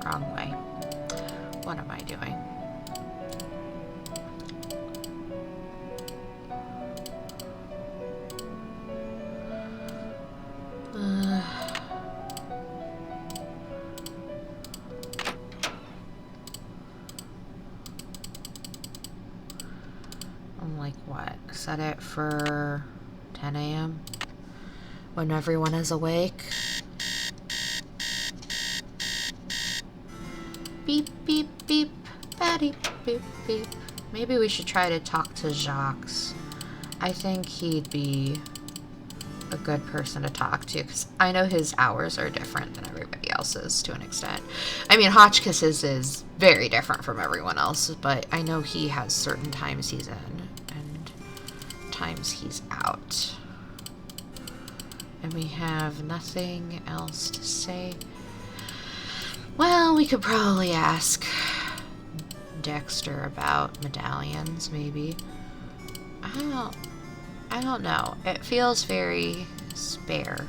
[SPEAKER 1] Wrong way. What am I doing? I'm like, what? Set it for 10 a.m. when everyone is awake. Beep, beep, beep, batty, beep, beep. Maybe we should try to talk to Jacques. I think he'd be a good person to talk to, because I know his hours are different than everybody else's to an extent. I mean, Hotchkiss's is very different from everyone else, but I know he has certain times he's in and times he's out. And we have nothing else to say. Well, we could probably ask Dexter about medallions, maybe. I don't know. It feels very spare.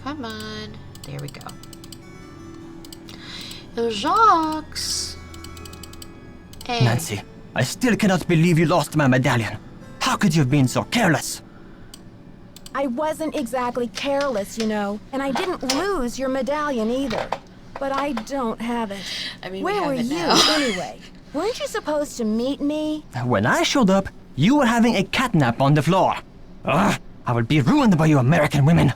[SPEAKER 1] Come on. There we go. Jacques. Hey.
[SPEAKER 3] Nancy,
[SPEAKER 6] I still cannot believe you lost my medallion. How could you have been so careless?
[SPEAKER 2] I wasn't exactly careless, you know, and I didn't lose your medallion either. But I don't have it.
[SPEAKER 1] I mean,
[SPEAKER 2] Where
[SPEAKER 1] we
[SPEAKER 2] were
[SPEAKER 1] have it
[SPEAKER 2] you,
[SPEAKER 1] now.
[SPEAKER 2] anyway? Weren't you supposed to meet me?
[SPEAKER 6] When I showed up, you were having a catnap on the floor. Ugh, I will be ruined by you American women.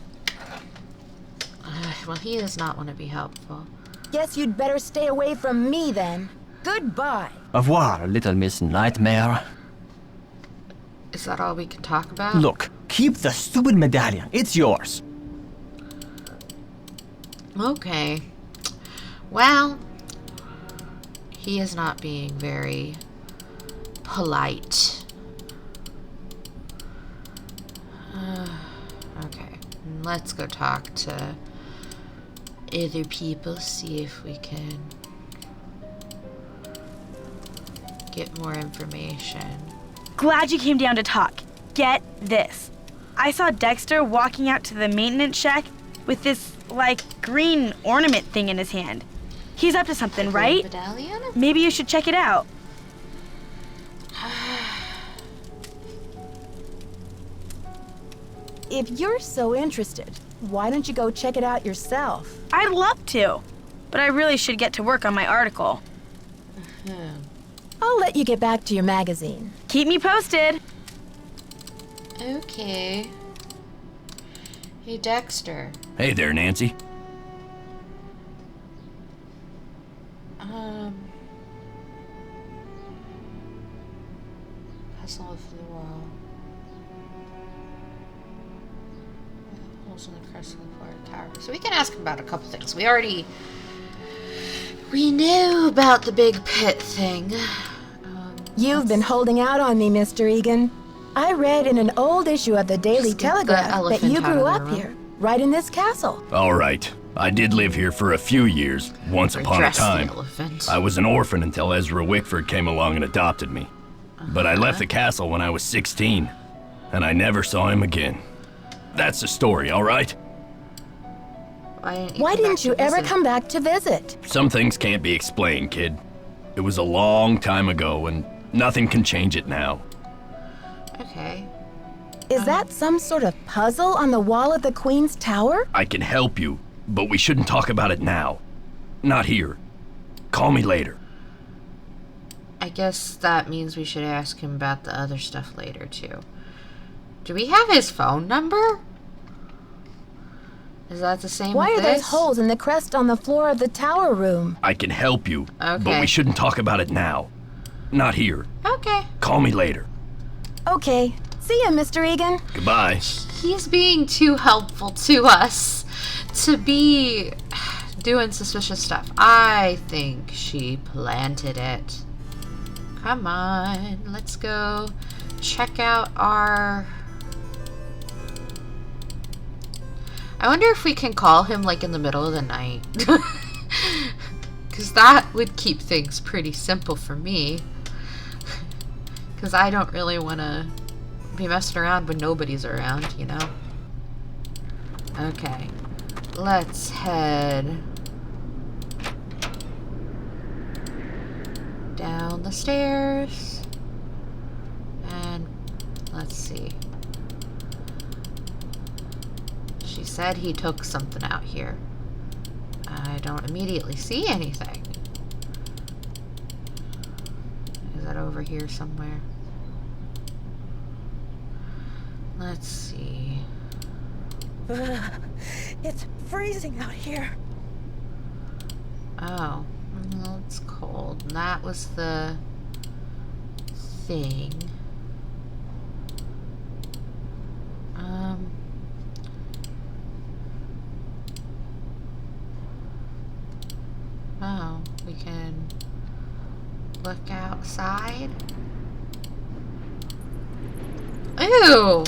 [SPEAKER 1] Well, he does not want to be helpful.
[SPEAKER 2] Guess you'd better stay away from me then. Goodbye.
[SPEAKER 6] Au revoir, little Miss Nightmare.
[SPEAKER 1] Is that all we can talk about?
[SPEAKER 6] Look, keep the stupid medallion. It's yours.
[SPEAKER 1] Okay. Well, he is not being very polite. Okay, let's go talk to other people, see if we can get more information.
[SPEAKER 4] Glad you came down to talk. Get this. I saw Dexter walking out to the maintenance shack with this, like, green ornament thing in his hand. He's up to something, right?
[SPEAKER 1] Medallion?
[SPEAKER 4] Maybe you should check it out.
[SPEAKER 2] If you're so interested, why don't you go check it out yourself?
[SPEAKER 4] I'd love to, but I really should get to work on my article.
[SPEAKER 2] I'll let you get back to your magazine.
[SPEAKER 4] Keep me posted.
[SPEAKER 1] Okay. Hey, Dexter.
[SPEAKER 3] Hey there, Nancy.
[SPEAKER 1] Puzzle of the wall. Holes in the crest of the floor of the tower. So we can ask him about a couple things. We knew about the big pit thing.
[SPEAKER 2] You've been holding out on me, Mr. Egan. I read in an old issue of the Daily
[SPEAKER 1] Just get the
[SPEAKER 2] Telegraph that
[SPEAKER 1] elephant
[SPEAKER 2] you
[SPEAKER 1] out of
[SPEAKER 2] grew
[SPEAKER 1] the
[SPEAKER 2] up
[SPEAKER 1] room.
[SPEAKER 2] here, right in this castle.
[SPEAKER 3] All right. I did live here for a few years, once upon a
[SPEAKER 1] Dress the
[SPEAKER 3] time.
[SPEAKER 1] elephant.
[SPEAKER 3] I was an orphan until Ezra Wickford came along and adopted me. But I left the castle when I was 16, and I never saw him again. That's the story, all right?
[SPEAKER 2] Why didn't you ever come back to visit?
[SPEAKER 3] Some things can't be explained, kid. It was a long time ago, and nothing can change it now.
[SPEAKER 1] Okay.
[SPEAKER 2] Is that some sort of puzzle on the wall of the Queen's Tower?
[SPEAKER 3] I can help you, but we shouldn't talk about it now. Not here. Call me later.
[SPEAKER 1] I guess that means we should ask him about the other stuff later, too. Do we have his phone number? Is that the same
[SPEAKER 2] Why
[SPEAKER 1] with
[SPEAKER 2] are those
[SPEAKER 1] this?
[SPEAKER 2] holes in the crest on the floor of the tower room?
[SPEAKER 3] I can help you, but
[SPEAKER 1] Okay.
[SPEAKER 3] we shouldn't talk about it now. Not here.
[SPEAKER 1] Okay.
[SPEAKER 3] Call me later.
[SPEAKER 2] Okay. See ya, Mr. Egan.
[SPEAKER 3] Goodbye.
[SPEAKER 1] He's being too helpful to us to be doing suspicious stuff. I think she planted it. Come on, let's go check out our... I wonder if we can call him like in the middle of the night. Because that would keep things pretty simple for me. Because I don't really want to be messing around when nobody's around, you know? Okay. Let's head down the stairs. And let's see. She said he took something out here. I don't immediately see anything. Is that over here somewhere? Let's see.
[SPEAKER 2] It's freezing out here.
[SPEAKER 1] Oh, well, it's cold. And that was the thing. Oh, we can look outside. Ew!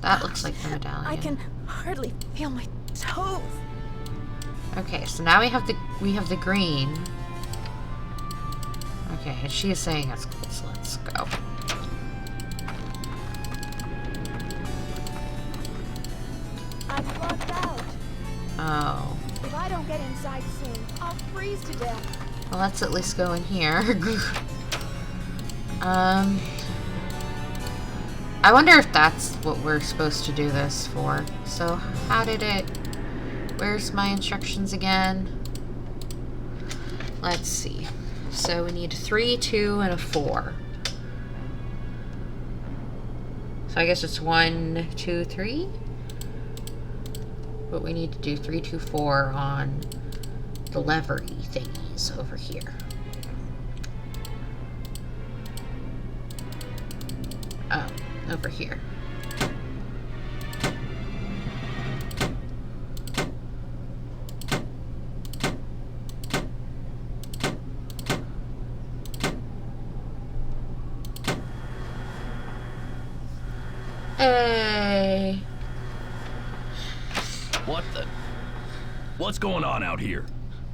[SPEAKER 1] That looks like the medallion.
[SPEAKER 2] I can hardly feel my toes.
[SPEAKER 1] Okay, so now we have the green. Okay, and she is saying that's cool, so let's go.
[SPEAKER 2] I'm locked out.
[SPEAKER 1] Oh.
[SPEAKER 2] If I I don't get inside soon, I'll freeze to death.
[SPEAKER 1] Well, let's at least go in here. I wonder if that's what we're supposed to do this for. So, how did it... Where's my instructions again? Let's see. So, we need 3, 2, and a 4. So, I guess it's 1, 2, 3? But we need to do 3, 2, 4 on the levery thingies over here. Oh, over here. Hey.
[SPEAKER 3] What the? What's going on out here?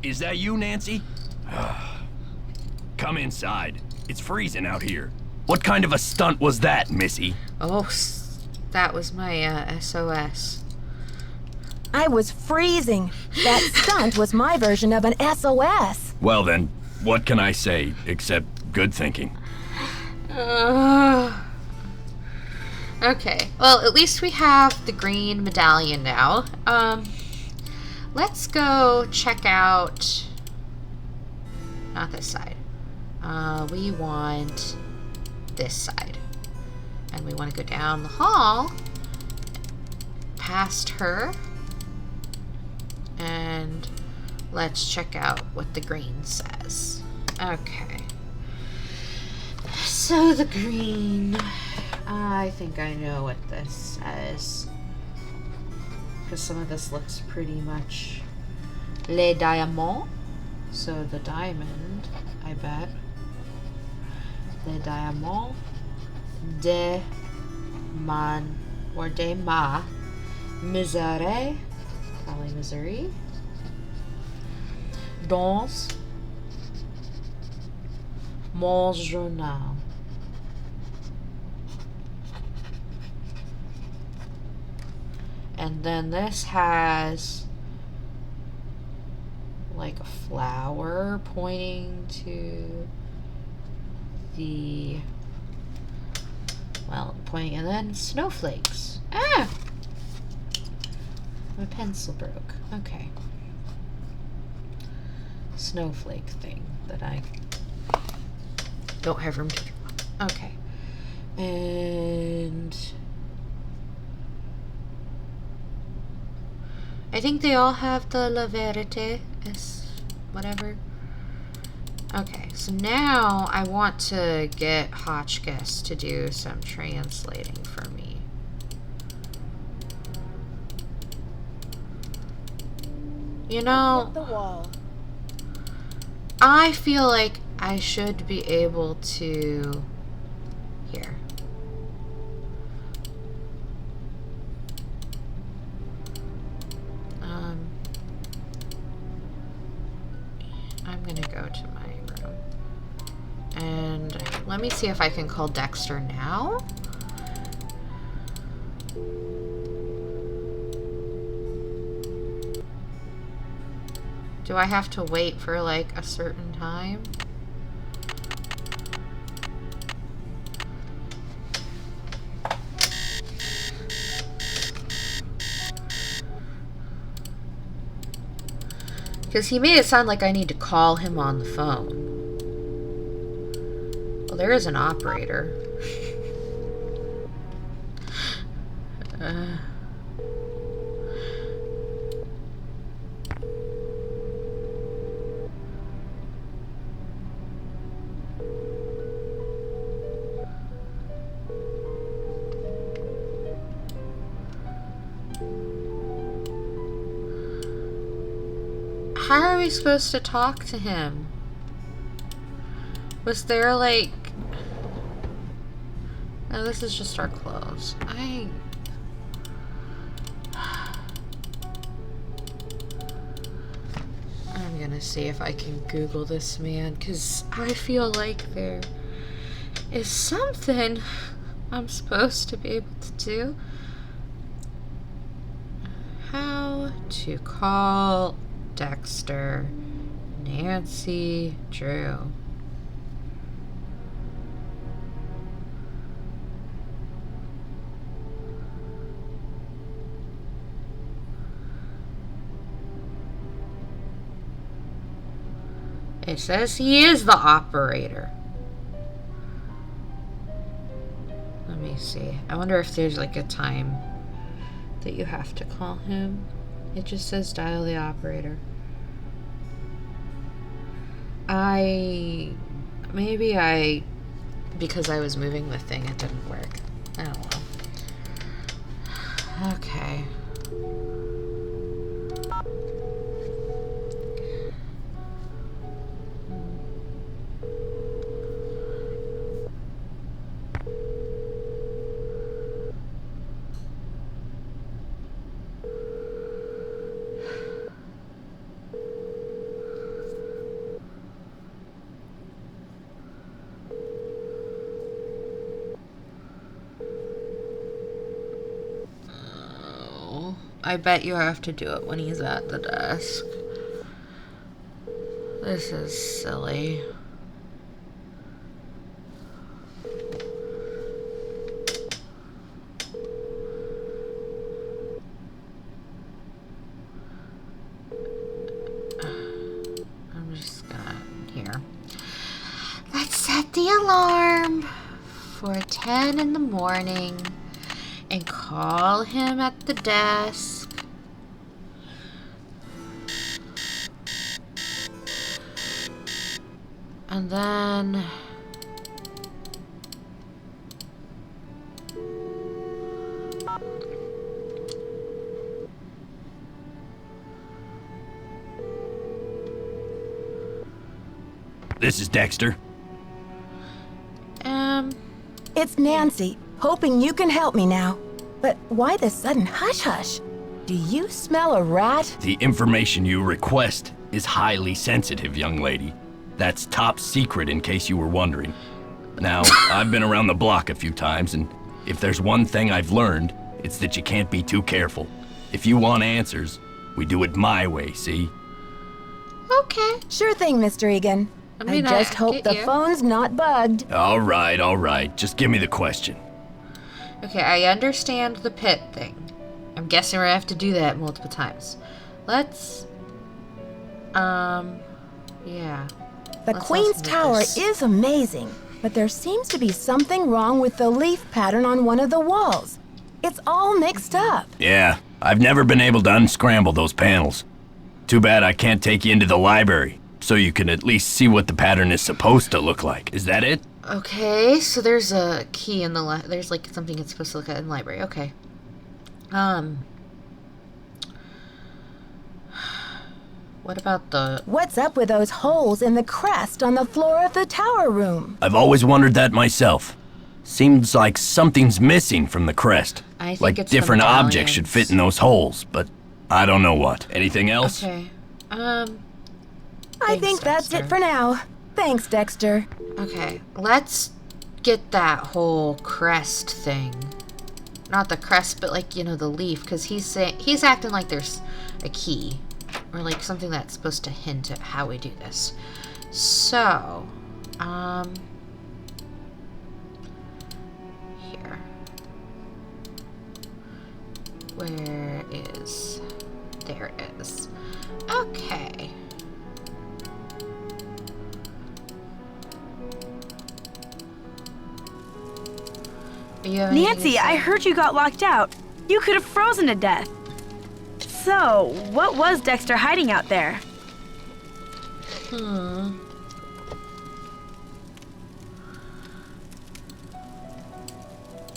[SPEAKER 3] Is that you, Nancy? Come inside. It's freezing out here. What kind of a stunt was that, Missy?
[SPEAKER 1] Oh, that was my SOS.
[SPEAKER 2] I was freezing. That stunt was my version of an SOS.
[SPEAKER 3] Well then, what can I say except good thinking?
[SPEAKER 1] Okay, well, at least we have the green medallion now. Let's go check out... Not this side. We want this side. And we want to go down the hall, past her, and let's check out what the green says. Okay. So the green... I think I know what this says. Because some of this looks pretty much les diamants. So the diamond, I bet. Les diamants de man or de ma misère, probably Missouri. Dans mon journal. And then this has like a flower pointing to the, well, pointing, and then snowflakes. Ah! My pencil broke. Okay. Snowflake thing that I don't have room to draw. Okay. And I think they all have the la verite is whatever. Okay, so now I want to get Hotchkiss to do some translating for me. You know,
[SPEAKER 2] Hit the wall.
[SPEAKER 1] I feel like I should be able to... Here. I'm gonna go to my room. And let me see if I can call Dexter now. Do I have to wait for like a certain time? Because he made it sound like I need to call him on the phone. Well, there is an operator. How are we supposed to talk to him? Was there like... No, this is just our clothes. I'm gonna see if I can Google this man, because I feel like there is something I'm supposed to be able to do. How to call Dexter, Nancy, Drew. It says he is the operator. Let me see. I wonder if there's like a time that you have to call him. It just says dial the operator. Because I was moving the thing, it didn't work. I don't know. Okay. I bet you have to do it when he's at the desk. This is silly. I'm just gonna, here. Let's set the alarm for 10 in the morning. And call him at the desk. And then
[SPEAKER 3] This is Dexter.
[SPEAKER 2] It's Nancy, hoping you can help me now. But why the sudden hush-hush? Do you smell a rat?
[SPEAKER 3] The information you request is highly sensitive, young lady. That's top secret in case you were wondering. Now, I've been around the block a few times, and if there's one thing I've learned, it's that you can't be too careful. If you want answers, we do it my way, see?
[SPEAKER 1] okay.
[SPEAKER 2] Sure thing, Mr. Egan. I just hope the phone's not bugged.
[SPEAKER 3] All right. Just give me the question.
[SPEAKER 1] Okay, I understand the pit thing. I'm guessing we're gonna have to do that multiple times. Let's, yeah.
[SPEAKER 2] The Queen's Tower is amazing, but there seems to be something wrong with the leaf pattern on one of the walls. It's all mixed up.
[SPEAKER 3] Yeah, I've never been able to unscramble those panels. Too bad I can't take you into the library, so you can at least see what the pattern is supposed to look like. Is that it?
[SPEAKER 1] Okay, so there's a key in the there's like something it's supposed to look at in the library. Okay. What about the...
[SPEAKER 2] What's up with those holes in the crest on the floor of the tower room?
[SPEAKER 3] I've always wondered that myself. Seems like something's missing from the crest.
[SPEAKER 1] I think
[SPEAKER 3] like
[SPEAKER 1] it's
[SPEAKER 3] different
[SPEAKER 1] the
[SPEAKER 3] objects should fit in those holes, but I don't know what. Anything else?
[SPEAKER 1] Okay.
[SPEAKER 2] I
[SPEAKER 1] Thanks,
[SPEAKER 2] think that's
[SPEAKER 1] Dexter.
[SPEAKER 2] it for now. Thanks, Dexter.
[SPEAKER 1] Okay, let's get that whole crest thing. Not the crest, but like, you know, the leaf, because he's acting like there's a key. Or like something that's supposed to hint at how we do this. So, here. Where is... There it is. Okay.
[SPEAKER 4] Nancy, I heard you got locked out. You could have frozen to death. So, what was Dexter hiding out there?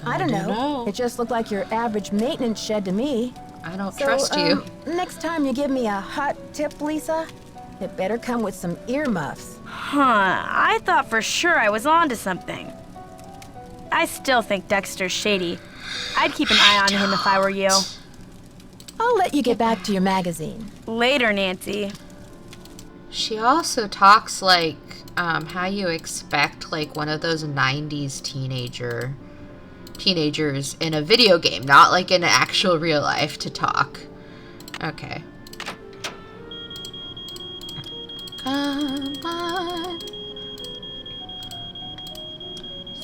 [SPEAKER 2] I don't know. It just looked like your average maintenance shed to me.
[SPEAKER 1] I don't trust you.
[SPEAKER 2] Next time you give me a hot tip, Lisa, it better come with some earmuffs.
[SPEAKER 4] Huh, I thought for sure I was onto something. I still think Dexter's shady. I'd keep an eye on him if I were you.
[SPEAKER 2] I'll let you get back to your magazine.
[SPEAKER 4] Later, Nancy.
[SPEAKER 1] She also talks like how you expect like one of those 90s teenagers in a video game, not like in actual real life to talk. Okay. Come on.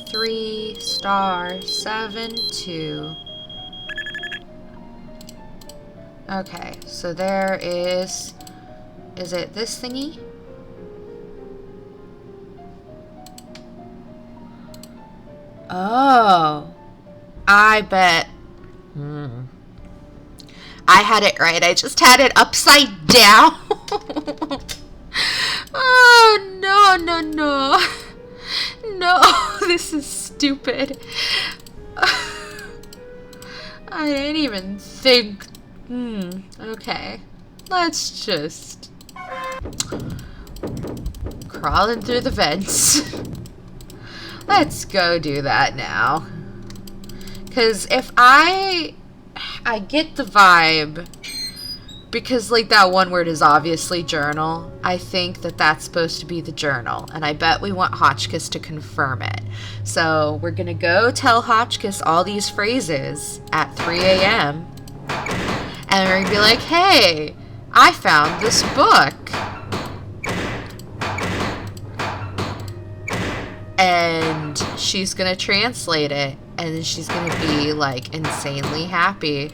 [SPEAKER 1] 3 star 7 2. Okay, so there is it this thingy? Oh, I bet. I had it right. I just had it upside down. Oh, no, no, no. No, this is stupid. I didn't even think. Okay. Let's just crawling through the vents. Let's go do that now. Because if I get the vibe, because like that one word is obviously journal, I think that that's supposed to be the journal, and I bet we want Hotchkiss to confirm it. So we're gonna go tell Hotchkiss all these phrases at 3 a.m. and we're gonna be like, hey, I found this book. And she's gonna translate it, and then she's gonna be like insanely happy.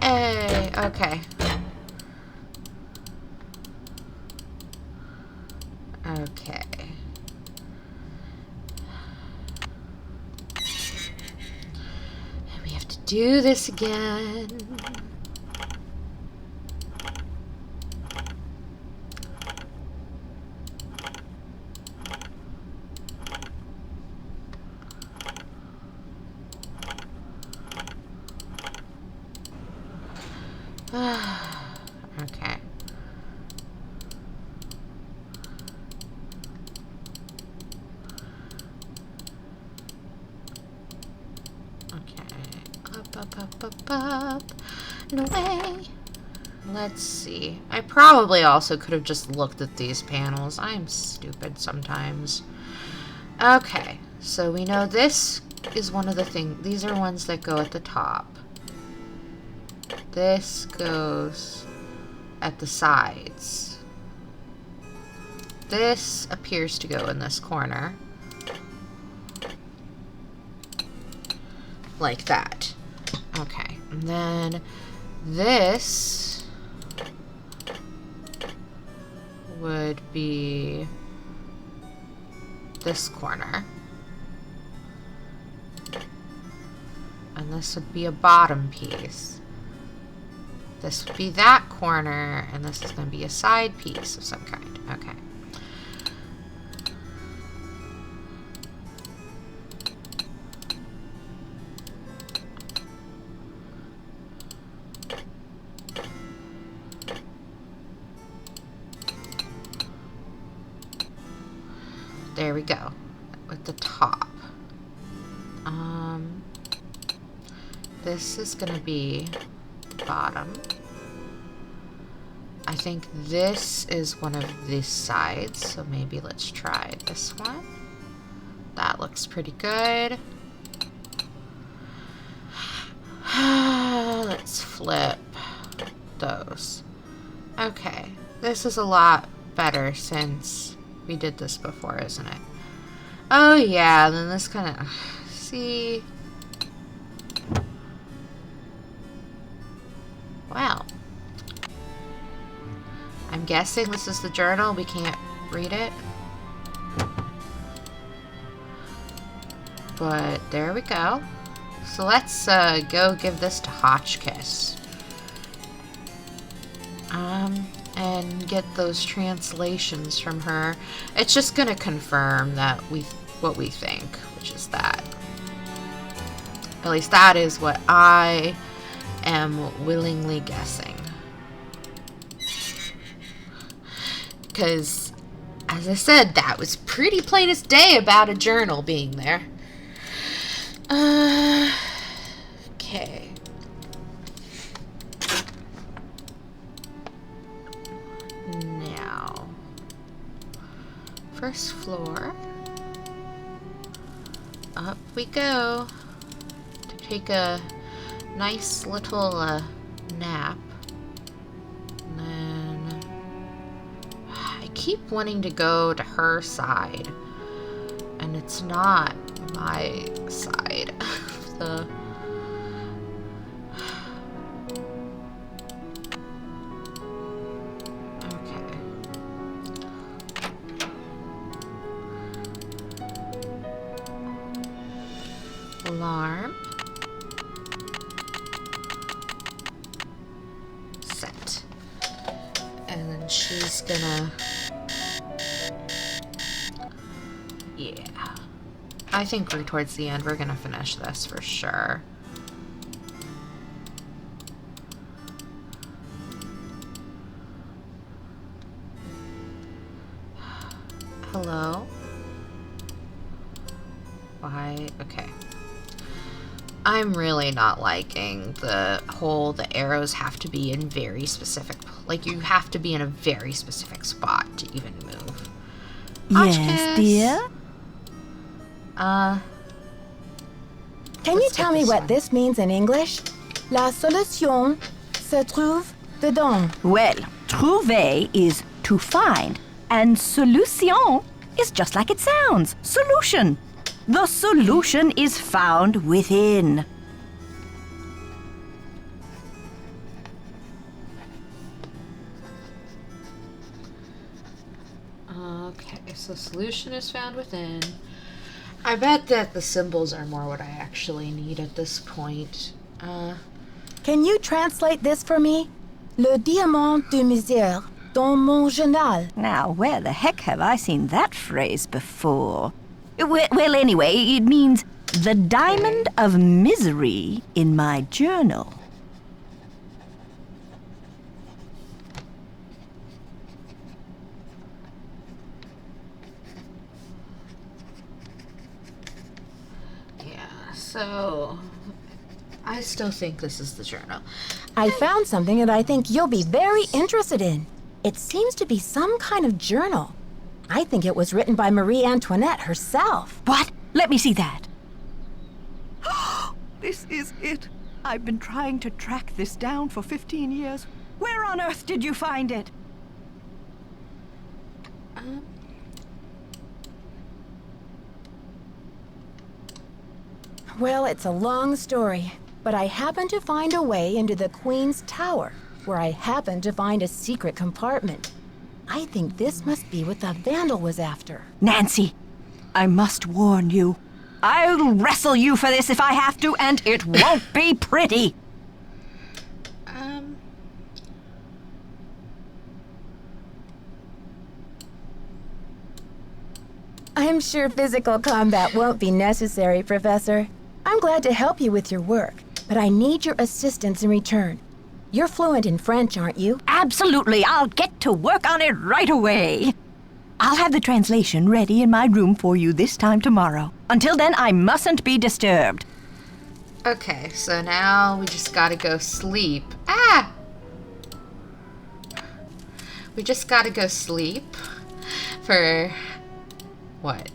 [SPEAKER 1] Hey, okay. Okay. We have to do this again. Okay. Up, and away. Let's see. I probably also could have just looked at these panels. I'm stupid sometimes. Okay, so we know this is one of the things. These are ones that go at the top. This goes at the sides. This appears to go in this corner. Like that. Okay, and then this would be this corner. And this would be a bottom piece. This would be that corner, and this is going to be a side piece of some kind. Okay. There we go, with the top. This is gonna be the bottom. I think this is one of these sides, so maybe let's try this one. That looks pretty good. Let's flip those. Okay, this is a lot better since we did this before, isn't it? Oh yeah, and then this kind of, see? Wow. I'm guessing this is the journal. We can't read it. But there we go. So let's go give this to Hotchkiss. And get those translations from her. It's just gonna confirm that what we think, which is that. At least that is what I am willingly guessing. Because, as I said, that was pretty plain as day about a journal being there. Okay. Now, first floor. up we go to take a nice little nap. And then I keep wanting to go to her side, and it's not my side. The alarm set, and then she's gonna, yeah, I think we're towards the end. We're gonna finish this for sure. Hello? Why? Okay. I'm really not liking the arrows have to be in very specific, like you have to be in a very specific spot to even move.
[SPEAKER 5] Yes, dear?
[SPEAKER 2] Can you tell me what this means in English? La solution se trouve dedans.
[SPEAKER 5] Well, trouver is to find, and solution is just like it sounds. Solution. The solution is found within.
[SPEAKER 1] Okay, so solution is found within. I bet that the symbols are more what I actually need at this point.
[SPEAKER 2] Can you translate this for me? Le diamant de misère dans mon journal.
[SPEAKER 5] Now, where the heck have I seen that phrase before? Well, anyway, it means the diamond of misery in my journal.
[SPEAKER 1] Yeah, so I still think this is the journal.
[SPEAKER 2] I found something that I think you'll be very interested in. It seems to be some kind of journal. I think it was written by Marie Antoinette herself.
[SPEAKER 5] What? Let me see that. This is it. I've been trying to track this down for 15 years. Where on earth did you find it?
[SPEAKER 2] Well, it's a long story, but I happened to find a way into the Queen's Tower, where I happened to find a secret compartment. I think this must be what the vandal was after.
[SPEAKER 5] Nancy, I must warn you. I'll wrestle you for this if I have to, and it won't be pretty.
[SPEAKER 2] I'm sure physical combat won't be necessary, Professor. I'm glad to help you with your work, but I need your assistance in return. You're fluent in French, aren't you?
[SPEAKER 5] Absolutely. I'll get to work on it right away. I'll have the translation ready in my room for you this time tomorrow. Until then, I mustn't be disturbed.
[SPEAKER 1] Okay, so now we just gotta go sleep. Ah! We just gotta go sleep for, what,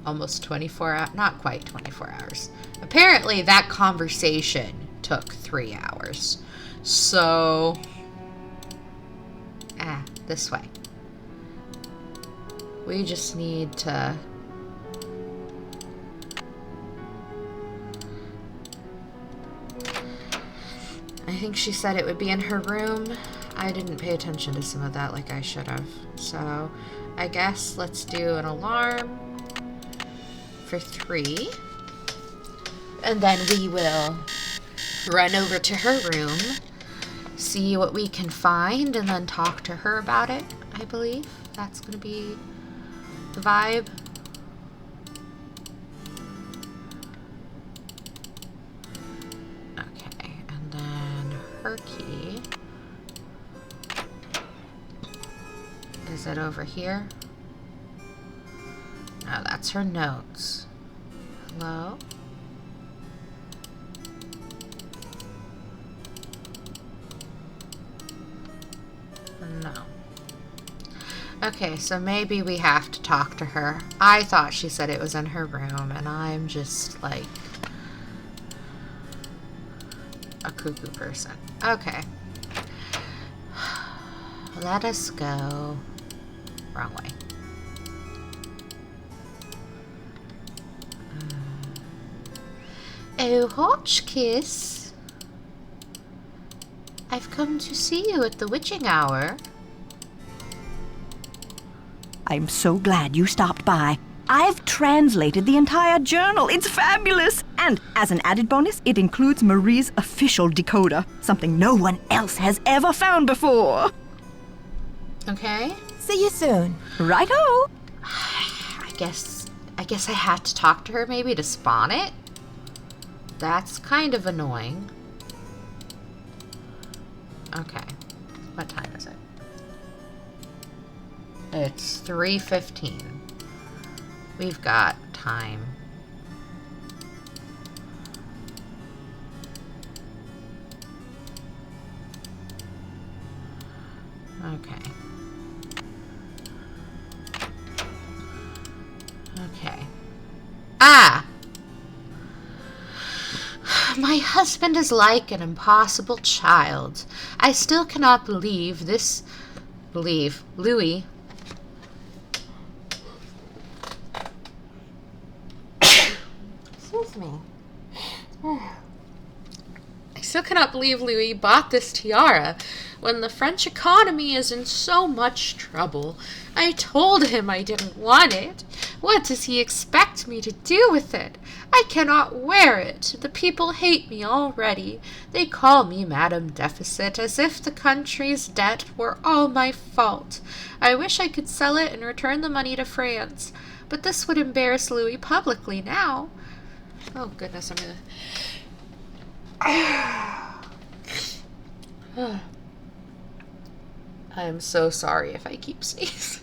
[SPEAKER 1] almost 24 hours? Not quite 24 hours. Apparently that conversation took 3 hours. So, this way. We just need to... I think she said it would be in her room. I didn't pay attention to some of that like I should have. So, I guess let's do an alarm for 3. And then we will run over to her room, see what we can find, and then talk to her about it, I believe. That's going to be the vibe. Okay, and then her key. Is it over here? No, that's her notes. Hello? No. Okay, so maybe we have to talk to her. I thought she said it was in her room, and I'm just like a cuckoo person. Okay. Let us go. Wrong way. Oh, Hotchkiss. I've come to see you at the witching hour.
[SPEAKER 5] I'm so glad you stopped by. I've translated the entire journal. It's fabulous! And as an added bonus, it includes Marie's official decoder, something no one else has ever found before.
[SPEAKER 1] Okay.
[SPEAKER 2] See you soon.
[SPEAKER 5] Righto!
[SPEAKER 1] I guess I had to talk to her maybe to spawn it. That's kind of annoying. Okay. What time is it? It's 3:15. We've got time. Okay. Okay. Ah! My husband is like an impossible child. I still cannot believe Louis. Excuse me. I still cannot believe Louis bought this tiara when the French economy is in so much trouble. I told him I didn't want it. What does he expect me to do with it? I cannot wear it. The people hate me already. They call me Madame Deficit, as if the country's debt were all my fault. I wish I could sell it and return the money to France, but this would embarrass Louis publicly now. Oh, goodness, I'm gonna... I am so sorry if I keep sneezing.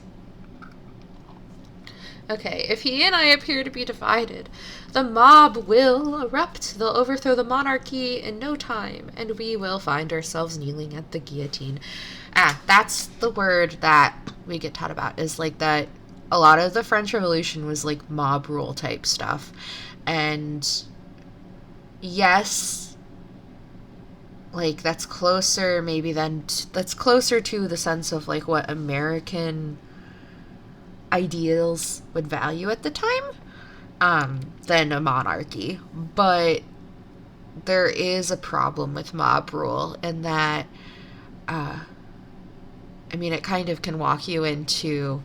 [SPEAKER 1] Okay, if he and I appear to be divided, the mob will erupt. They'll overthrow the monarchy in no time, and we will find ourselves kneeling at the guillotine. Ah, that's the word that we get taught about, is like that a lot of the French Revolution was like mob rule type stuff. And yes, like that's closer maybe that's closer to the sense of like what American ideals would value at the time than a monarchy. But there is a problem with mob rule in that I mean, it kind of can walk you into,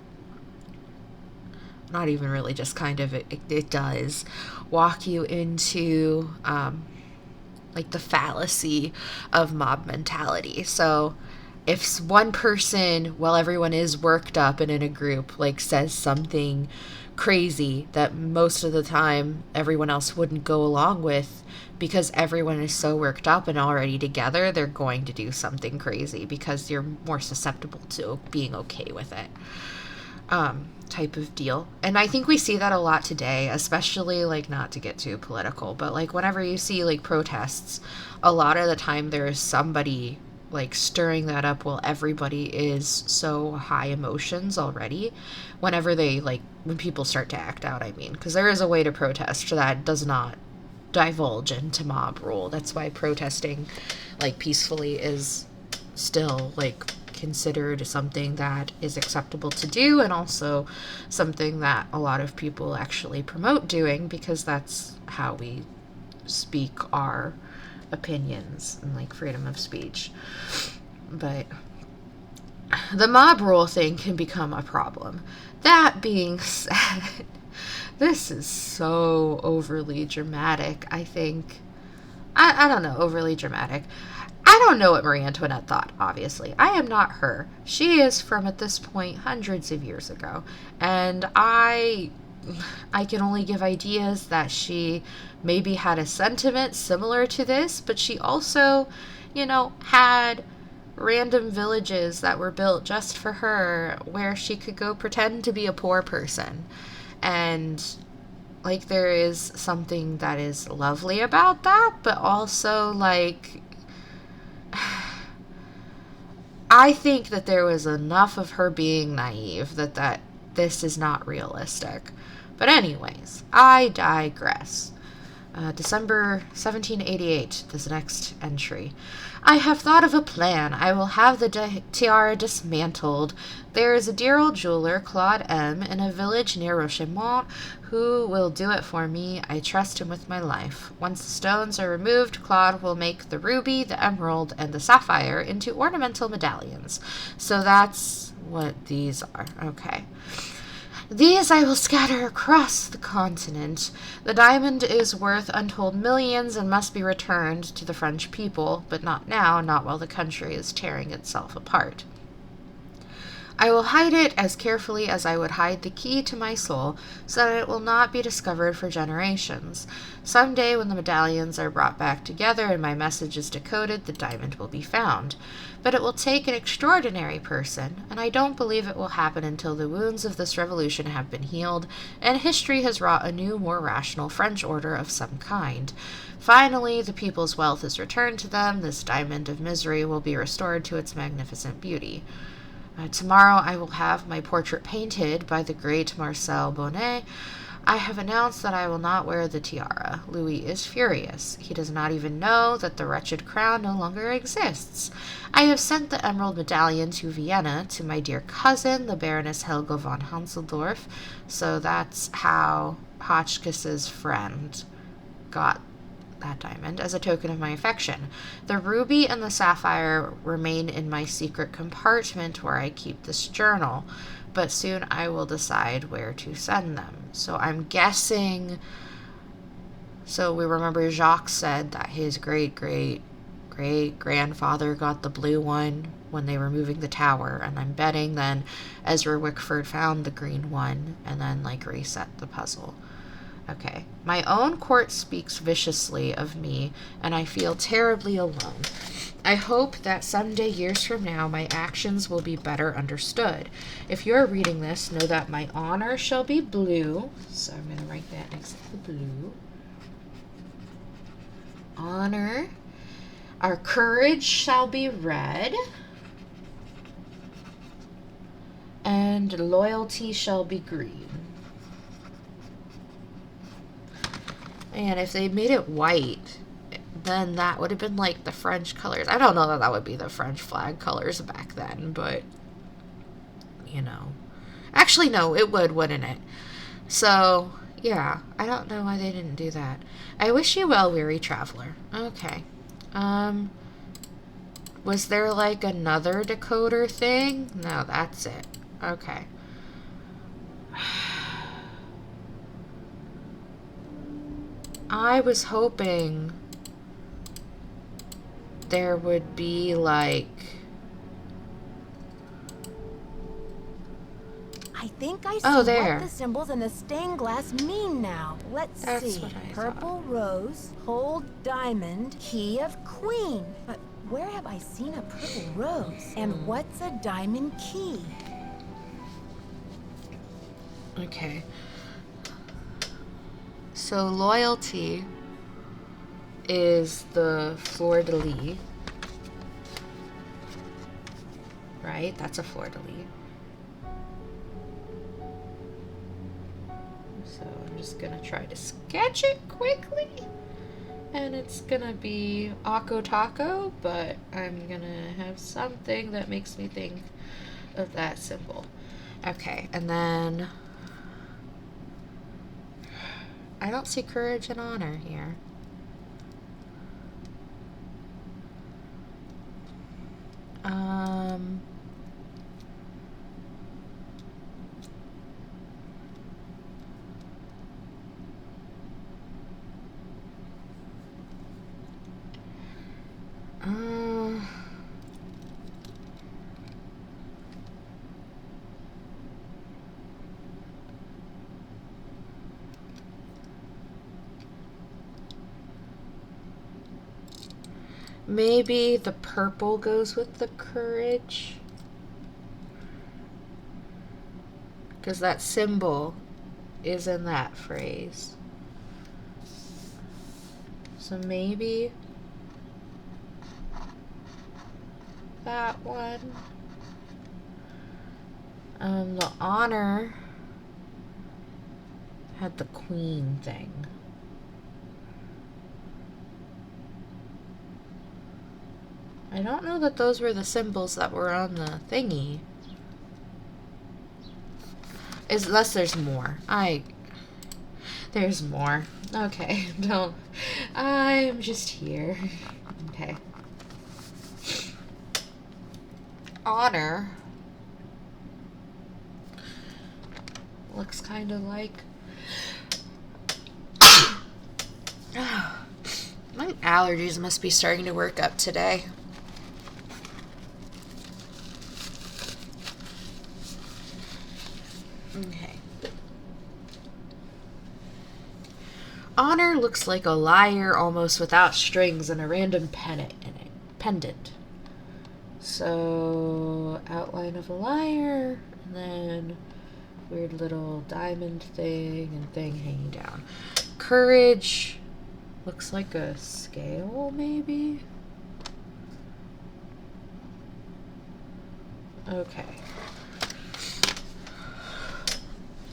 [SPEAKER 1] not even really just kind of, it does walk you into like the fallacy of mob mentality. So if one person, while everyone is worked up and in a group, like says something crazy that most of the time everyone else wouldn't go along with, because everyone is so worked up and already together, they're going to do something crazy because you're more susceptible to being okay with it. Type of deal. And I think we see that a lot today, especially, like, not to get too political, but like whenever you see like protests, a lot of the time there is somebody like stirring that up while everybody is so high emotions already. Whenever they like, when people start to act out, I mean, because there is a way to protest that does not divulge into mob rule. That's why protesting like peacefully is still like considered something that is acceptable to do, and also something that a lot of people actually promote doing, because that's how we speak our opinions and like freedom of speech. But the mob rule thing can become a problem. That being said, this is so overly dramatic, I think. I don't know, overly dramatic. I don't know what Marie Antoinette thought, obviously. I am not her. She is from, at this point, hundreds of years ago. And I can only give ideas that she maybe had a sentiment similar to this, but she also, you know, had random villages that were built just for her where she could go pretend to be a poor person. And like, there is something that is lovely about that, but also like I think that there was enough of her being naive that this is not realistic. But anyways, I digress. December 1788, this next entry. I have thought of a plan. I will have the tiara dismantled. There is a dear old jeweler, Claude M., in a village near Rochemont, who will do it for me. I trust him with my life. Once the stones are removed, Claude will make the ruby, the emerald, and the sapphire into ornamental medallions. So that's what these are. Okay. These I will scatter across the continent. The diamond is worth untold millions and must be returned to the French people, but not now, not while the country is tearing itself apart. I will hide it as carefully as I would hide the key to my soul, so that it will not be discovered for generations. Some day when the medallions are brought back together and my message is decoded, the diamond will be found. But it will take an extraordinary person, and I don't believe it will happen until the wounds of this revolution have been healed, and history has wrought a new, more rational French order of some kind. Finally, the people's wealth is returned to them. This diamond of misery will be restored to its magnificent beauty. Tomorrow I will have my portrait painted by the great Marcel Bonnet. I have announced that I will not wear the tiara. Louis is furious. He does not even know that the wretched crown no longer exists. I have sent the emerald medallion to Vienna to my dear cousin, the Baroness Helga von Hanseldorf. So that's how Hotchkiss's friend got that diamond, as a token of my affection. The ruby and the sapphire remain in my secret compartment where I keep this journal, but soon I will decide where to send them. So I'm guessing, so we remember Jacques said that his great-great-great-grandfather got the blue one when they were moving the tower, and I'm betting then Ezra Wickford found the green one and then like reset the puzzle. Okay. My own court speaks viciously of me, and I feel terribly alone. I hope that someday, years from now, my actions will be better understood. If you're reading this, know that my honor shall be blue. So I'm going to write that next to the blue. Honor. Our courage shall be red. And loyalty shall be green. And if they made it white, then that would have been like the French colors. I don't know that that would be the French flag colors back then, but, you know. Actually, no, it would, wouldn't it? So, yeah, I don't know why they didn't do that. I wish you well, weary traveler. Okay. Was there like another decoder thing? No, that's it. Okay. I was hoping there would be like...
[SPEAKER 2] I think I see
[SPEAKER 1] Oh, there.
[SPEAKER 2] what the symbols and the stained glass mean now. Let's
[SPEAKER 1] That's
[SPEAKER 2] see.
[SPEAKER 1] what I
[SPEAKER 2] Purple rose, whole diamond, key of queen. But where have I seen a purple rose? And what's a diamond key?
[SPEAKER 1] Okay. So loyalty is the fleur-de-lis. Right? That's a fleur-de-lis. So I'm just gonna try to sketch it quickly. And it's gonna be Akko Taco, but I'm gonna have something that makes me think of that symbol. Okay, and then I don't see courage and honor here. Maybe the purple goes with the courage. Because that symbol is in that phrase. So maybe that one. The honor had the queen thing. I don't know that those were the symbols that were on the thingy. Unless there's more. There's more. Okay, don't. I'm just here. Okay. Honor looks kind of like. My allergies must be starting to work up today. Okay. Honor looks like a lyre almost without strings and a random pendant. So, outline of a lyre, and then weird little diamond thing and thing hanging down. Courage looks like a scale, maybe? Okay.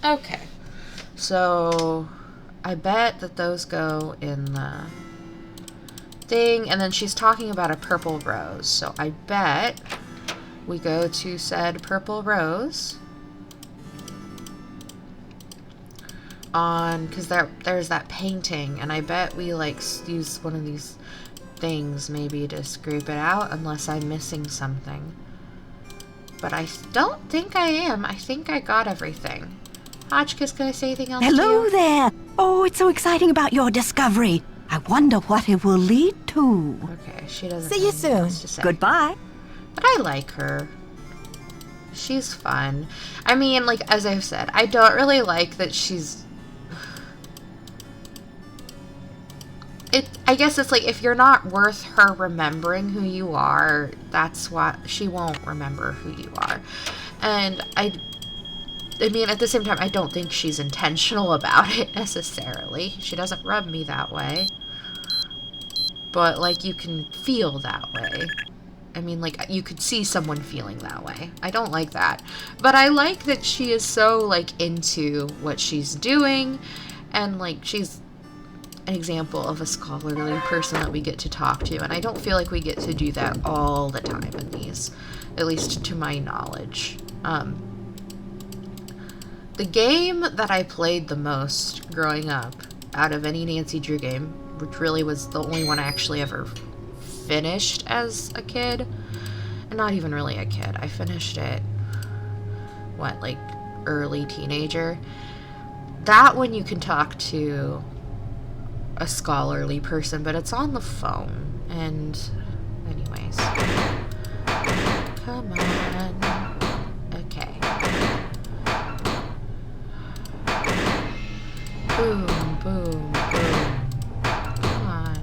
[SPEAKER 1] Okay. So, I bet that those go in the thing, and then she's talking about a purple rose. So I bet we go to said purple rose on, because there's that painting, and I bet we like use one of these things maybe to scrape it out, unless I'm missing something. But I don't think I am. I think I got everything. Hotchkiss, can I say anything else to
[SPEAKER 5] Hello
[SPEAKER 1] you?
[SPEAKER 5] there. Oh, it's so exciting about your discovery. I wonder what it will lead to.
[SPEAKER 1] Okay, she doesn't
[SPEAKER 5] See you
[SPEAKER 1] have anything
[SPEAKER 5] soon.
[SPEAKER 1] else to say.
[SPEAKER 5] Goodbye.
[SPEAKER 1] But I like her. She's fun. I mean, like, as I've said, I don't really like that she's... I guess it's like, if you're not worth her remembering who you are, that's what... She won't remember who you are. And I mean, at the same time, I don't think she's intentional about it, necessarily. She doesn't rub me that way. But, like, you can feel that way. I mean, like, you could see someone feeling that way. I don't like that. But I like that she is so, like, into what she's doing. And, like, she's an example of a scholarly person that we get to talk to. And I don't feel like we get to do that all the time in these. At least to my knowledge. The game that I played the most growing up, out of any Nancy Drew game, which really was the only one I actually ever finished as a kid, and not even really a kid, I finished it, what, like, early teenager, that one you can talk to a scholarly person, but it's on the phone, and anyways, come on, okay. Boom, boom, boom. Come on.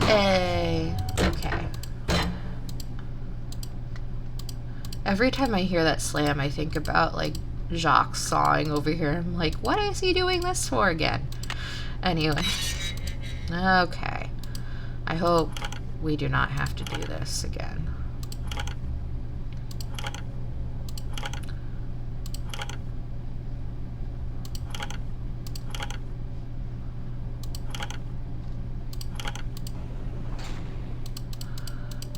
[SPEAKER 1] Hey. Okay. Every time I hear that slam, I think about, like, Jacques sawing over here. I'm like, what is he doing this for again? Anyway. Okay. I hope we do not have to do this again.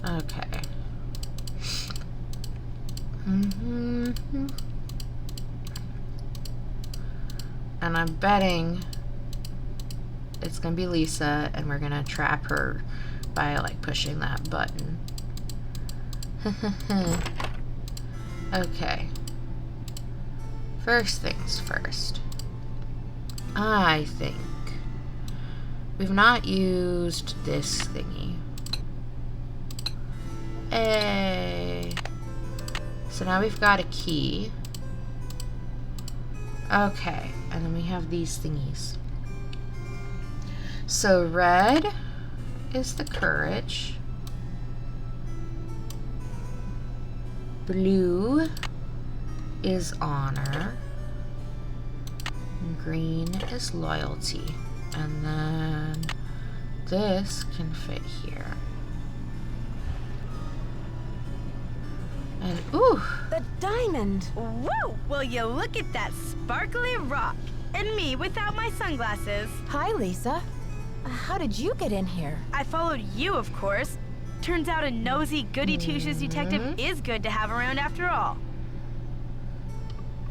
[SPEAKER 1] Okay. And I'm betting it's gonna be Lisa, and we're gonna trap her by, like, pushing that button. Okay. First things first. I think we've not used this thingy. Hey. So now we've got a key. Okay, and then we have these thingies. So red is the courage. Blue is honor. And green is loyalty. And then this can fit here. And, ooh.
[SPEAKER 2] The diamond!
[SPEAKER 4] Whoa! Will you look at that sparkly rock? And me without my sunglasses.
[SPEAKER 2] Hi, Lisa. How did you get in here?
[SPEAKER 4] I followed you, of course. Turns out a nosy, goody-two-shoes detective is good to have around after all.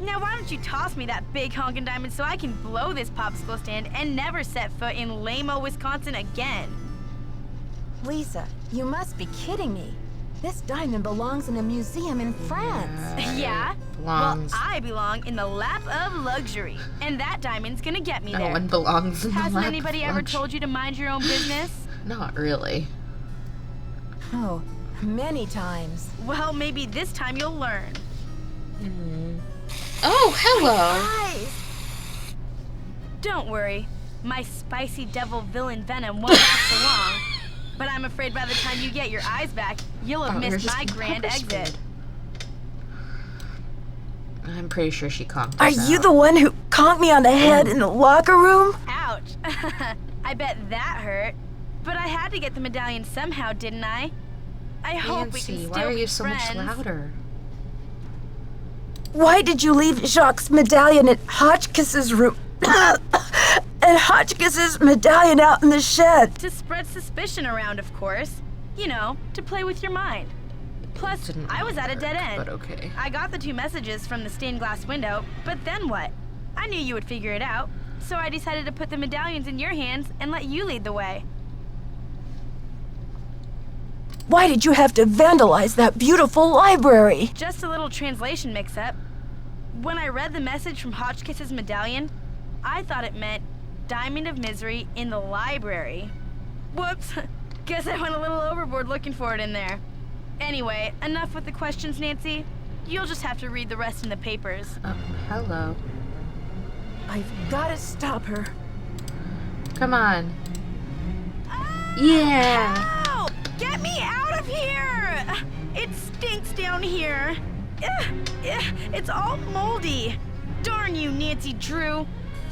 [SPEAKER 4] Now, why don't you toss me that big honkin' diamond so I can blow this popsicle stand and never set foot in lame-o, Wisconsin again?
[SPEAKER 2] Lisa, you must be kidding me. This diamond belongs in a museum in France.
[SPEAKER 4] Yeah?
[SPEAKER 1] Belongs.
[SPEAKER 4] Well, I belong in the lap of luxury, and that diamond's gonna get me
[SPEAKER 1] No
[SPEAKER 4] there.
[SPEAKER 1] one belongs in the
[SPEAKER 4] Hasn't
[SPEAKER 1] lap
[SPEAKER 4] anybody
[SPEAKER 1] of
[SPEAKER 4] ever
[SPEAKER 1] luxury.
[SPEAKER 4] told you to mind your own business?
[SPEAKER 1] Not really.
[SPEAKER 2] Oh, many times.
[SPEAKER 4] Well, maybe this time you'll learn.
[SPEAKER 1] Oh, hello.
[SPEAKER 2] Eyes!
[SPEAKER 4] Don't worry, my spicy devil villain Venom won't last for long. But I'm afraid by the time you get your eyes back, you'll have missed my grand exit.
[SPEAKER 1] I'm pretty sure she conked
[SPEAKER 2] Are
[SPEAKER 1] us
[SPEAKER 2] you
[SPEAKER 1] out.
[SPEAKER 2] the one who conked me on the head in the locker room?
[SPEAKER 4] Ouch. I bet that hurt. But I had to get the medallion somehow, didn't I? I hope we
[SPEAKER 1] Nancy,
[SPEAKER 4] can still
[SPEAKER 1] why are
[SPEAKER 4] be
[SPEAKER 1] you so much
[SPEAKER 4] friends.
[SPEAKER 1] louder?
[SPEAKER 2] Why did you leave Jacques' medallion at Hotchkiss's room? And Hotchkiss's medallion out in the shed?
[SPEAKER 4] To spread suspicion around, of course. You know, to play with your mind. Plus,
[SPEAKER 1] Didn't
[SPEAKER 4] I was at a
[SPEAKER 1] work,
[SPEAKER 4] dead end.
[SPEAKER 1] but okay.
[SPEAKER 4] I got the 2 messages from the stained glass window, but then what? I knew you would figure it out, so I decided to put the medallions in your hands and let you lead the way.
[SPEAKER 2] Why did you have to vandalize that beautiful library?
[SPEAKER 4] Just a little translation mix-up. When I read the message from Hotchkiss's medallion, I thought it meant Diamond of Misery in the library. Whoops. Guess I went a little overboard looking for it in there. Anyway, enough with the questions, Nancy. You'll just have to read the rest in the papers.
[SPEAKER 1] Hello.
[SPEAKER 2] I've got to stop her.
[SPEAKER 1] Come on. Yeah.
[SPEAKER 4] Ow! Get me out of here! It stinks down here. It's all moldy. Darn you, Nancy Drew.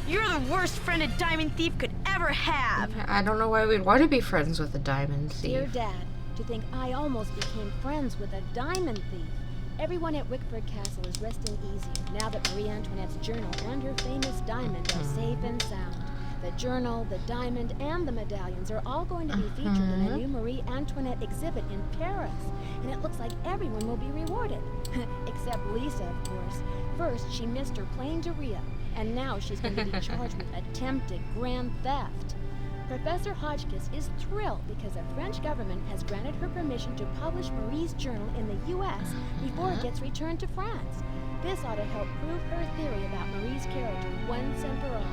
[SPEAKER 4] You're the worst friend a diamond thief could ever have.
[SPEAKER 1] I don't know why we'd want to be friends with a diamond
[SPEAKER 2] Dear
[SPEAKER 1] thief.
[SPEAKER 2] Dad, to think I almost became friends with a diamond thief. Everyone at Wickford Castle is resting easy now that Marie Antoinette's journal and her famous diamond are safe and sound. The journal, the diamond, and the medallions are all going to be featured in a new Marie Antoinette exhibit in Paris. And it looks like everyone will be rewarded. Except Lisa, of course. First, she missed her plane to Rio, and now she's going to be charged with attempted grand theft. Professor Hotchkiss is thrilled because the French government has granted her permission to publish Marie's journal in the U.S. before it gets returned to France. This ought to help prove her theory about Marie's character once and for all.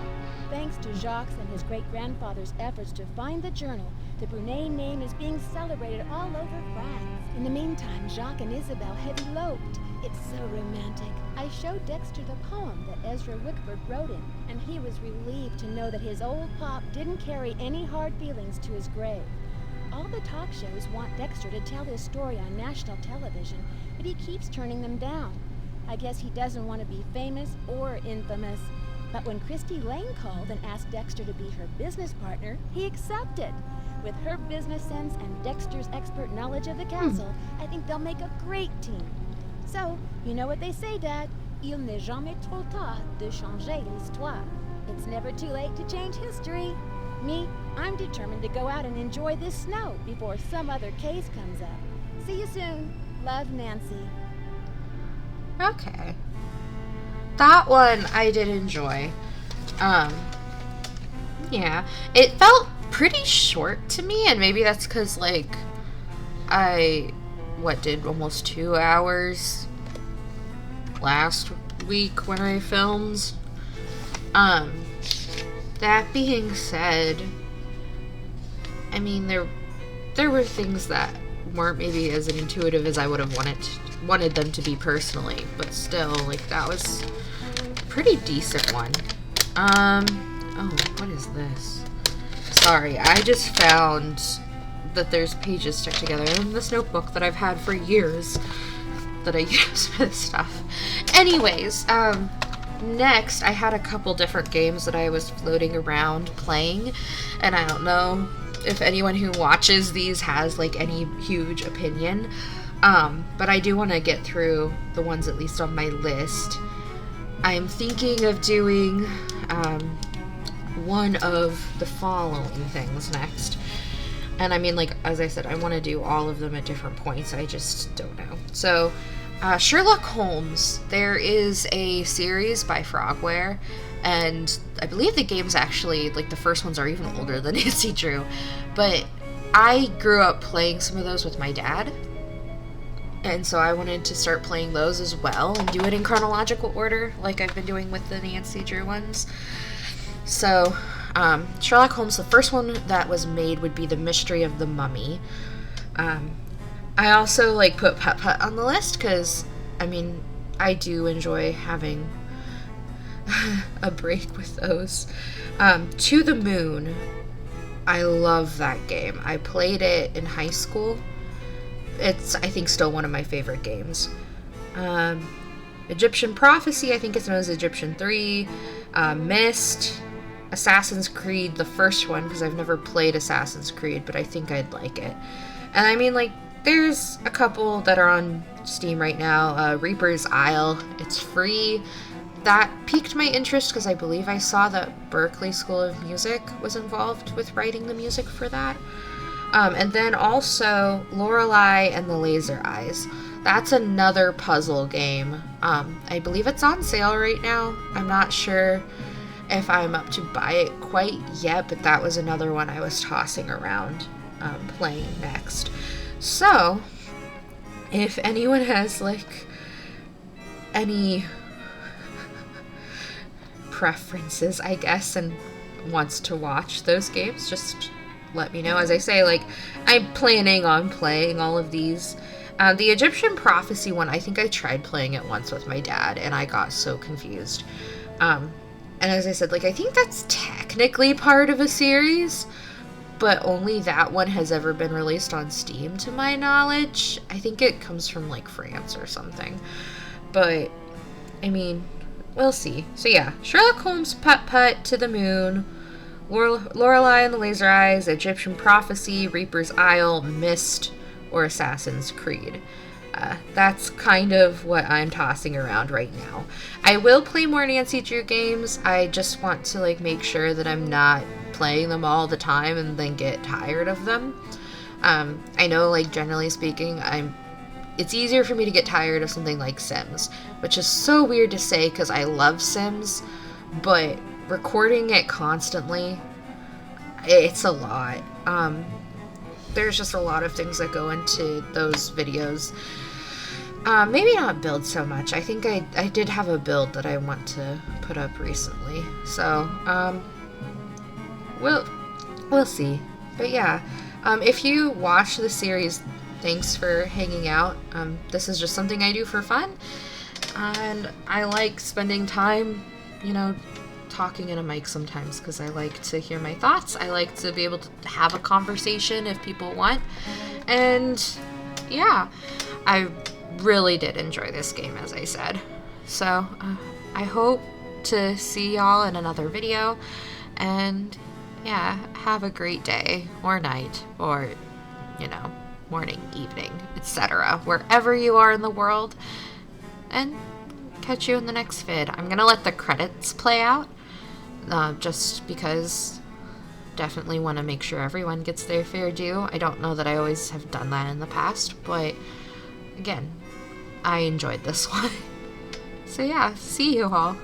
[SPEAKER 2] Thanks to Jacques and his great-grandfather's efforts to find the journal, the Brunet name is being celebrated all over France. In the meantime, Jacques and Isabel have eloped. It's so romantic. I showed Dexter the poem that Ezra Wickford wrote in, and he was relieved to know that his old pop didn't carry any hard feelings to his grave. All the talk shows want Dexter to tell his story on national television, but he keeps turning them down. I guess he doesn't want to be famous or infamous. But when Christy Lane called and asked Dexter to be her business partner, he accepted. With her business sense and Dexter's expert knowledge of the castle, I think they'll make a great team. So, you know what they say, Dad? Il n'est jamais trop tard de changer l'histoire. It's never too late to change history. Me, I'm determined to go out and enjoy this snow before some other case comes up. See you soon. Love, Nancy.
[SPEAKER 1] Okay. That one I did enjoy. Yeah. It felt pretty short to me, and maybe that's because, like, I, did almost 2 hours last week when I filmed. That being said, I mean, there were things that weren't maybe as intuitive as I would have wanted them to be personally, but still, like, that was a pretty decent one. Oh, what is this? Sorry, I just found that there's pages stuck together in this notebook that I've had for years that I use for this stuff. Anyways, next I had a couple different games that I was floating around playing, and I don't know if anyone who watches these has like any huge opinion. But I do want to get through the ones at least on my list. I'm thinking of doing one of the following things next. And I mean, like, as I said, I want to do all of them at different points. I just don't know. So, Sherlock Holmes. There is a series by Frogware, and I believe the games actually, like, the first ones are even older than Nancy Drew. But I grew up playing some of those with my dad. And so I wanted to start playing those as well and do it in chronological order, like I've been doing with the Nancy Drew ones. So, Sherlock Holmes, the first one that was made would be The Mystery of the Mummy. I also, like, put Putt-Putt on the list because, I mean, I do enjoy having a break with those. To the Moon, I love that game. I played it in high school. It's, I think, still one of my favorite games. Egyptian Prophecy, I think it's known as Egyptian 3. Myst. Assassin's Creed, the first one, because I've never played Assassin's Creed, but I think I'd like it. And I mean, like, there's a couple that are on Steam right now. Reaper's Isle, it's free. That piqued my interest because I believe I saw that Berklee School of Music was involved with writing the music for that. And then also Lorelei and the Laser Eyes. That's another puzzle game. I believe it's on sale right now. I'm not sure if I'm up to buy it quite yet, but that was another one I was tossing around playing next. So, if anyone has, like, any preferences, I guess, and wants to watch those games, just let me know. As I say, like, I'm planning on playing all of these. The Egyptian Prophecy one, I think I tried playing it once with my dad, and I got so confused. And as I said, like, I think that's technically part of a series, but only that one has ever been released on Steam, to my knowledge. I think it comes from, like, France or something. But, I mean, we'll see. So yeah, Sherlock Holmes, Putt-Putt, To the Moon, Lorelei and the Laser Eyes, Egyptian Prophecy, Reaper's Isle, Myst, or Assassin's Creed. That's kind of what I'm tossing around right now. I will play more Nancy Drew games. I just want to, like, make sure that I'm not playing them all the time and then get tired of them. I know, like, generally speaking, it's easier for me to get tired of something like Sims, which is so weird to say because I love Sims, but recording it constantly, it's a lot. There's just a lot of things that go into those videos. Maybe not build so much. I think I did have a build that I want to put up recently. So, we'll see. But yeah, if you watch the series, thanks for hanging out. This is just something I do for fun. And I like spending time, you know, talking in a mic sometimes because I like to hear my thoughts. I like to be able to have a conversation if people want. And yeah, I really did enjoy this game, as I said. So I hope to see y'all in another video. And yeah, have a great day or night or, you know, morning, evening, etc. wherever you are in the world. And catch you in the next vid. I'm gonna let the credits play out. Just because definitely want to make sure everyone gets their fair due. I don't know that I always have done that in the past, but again, I enjoyed this one. So yeah, see you all.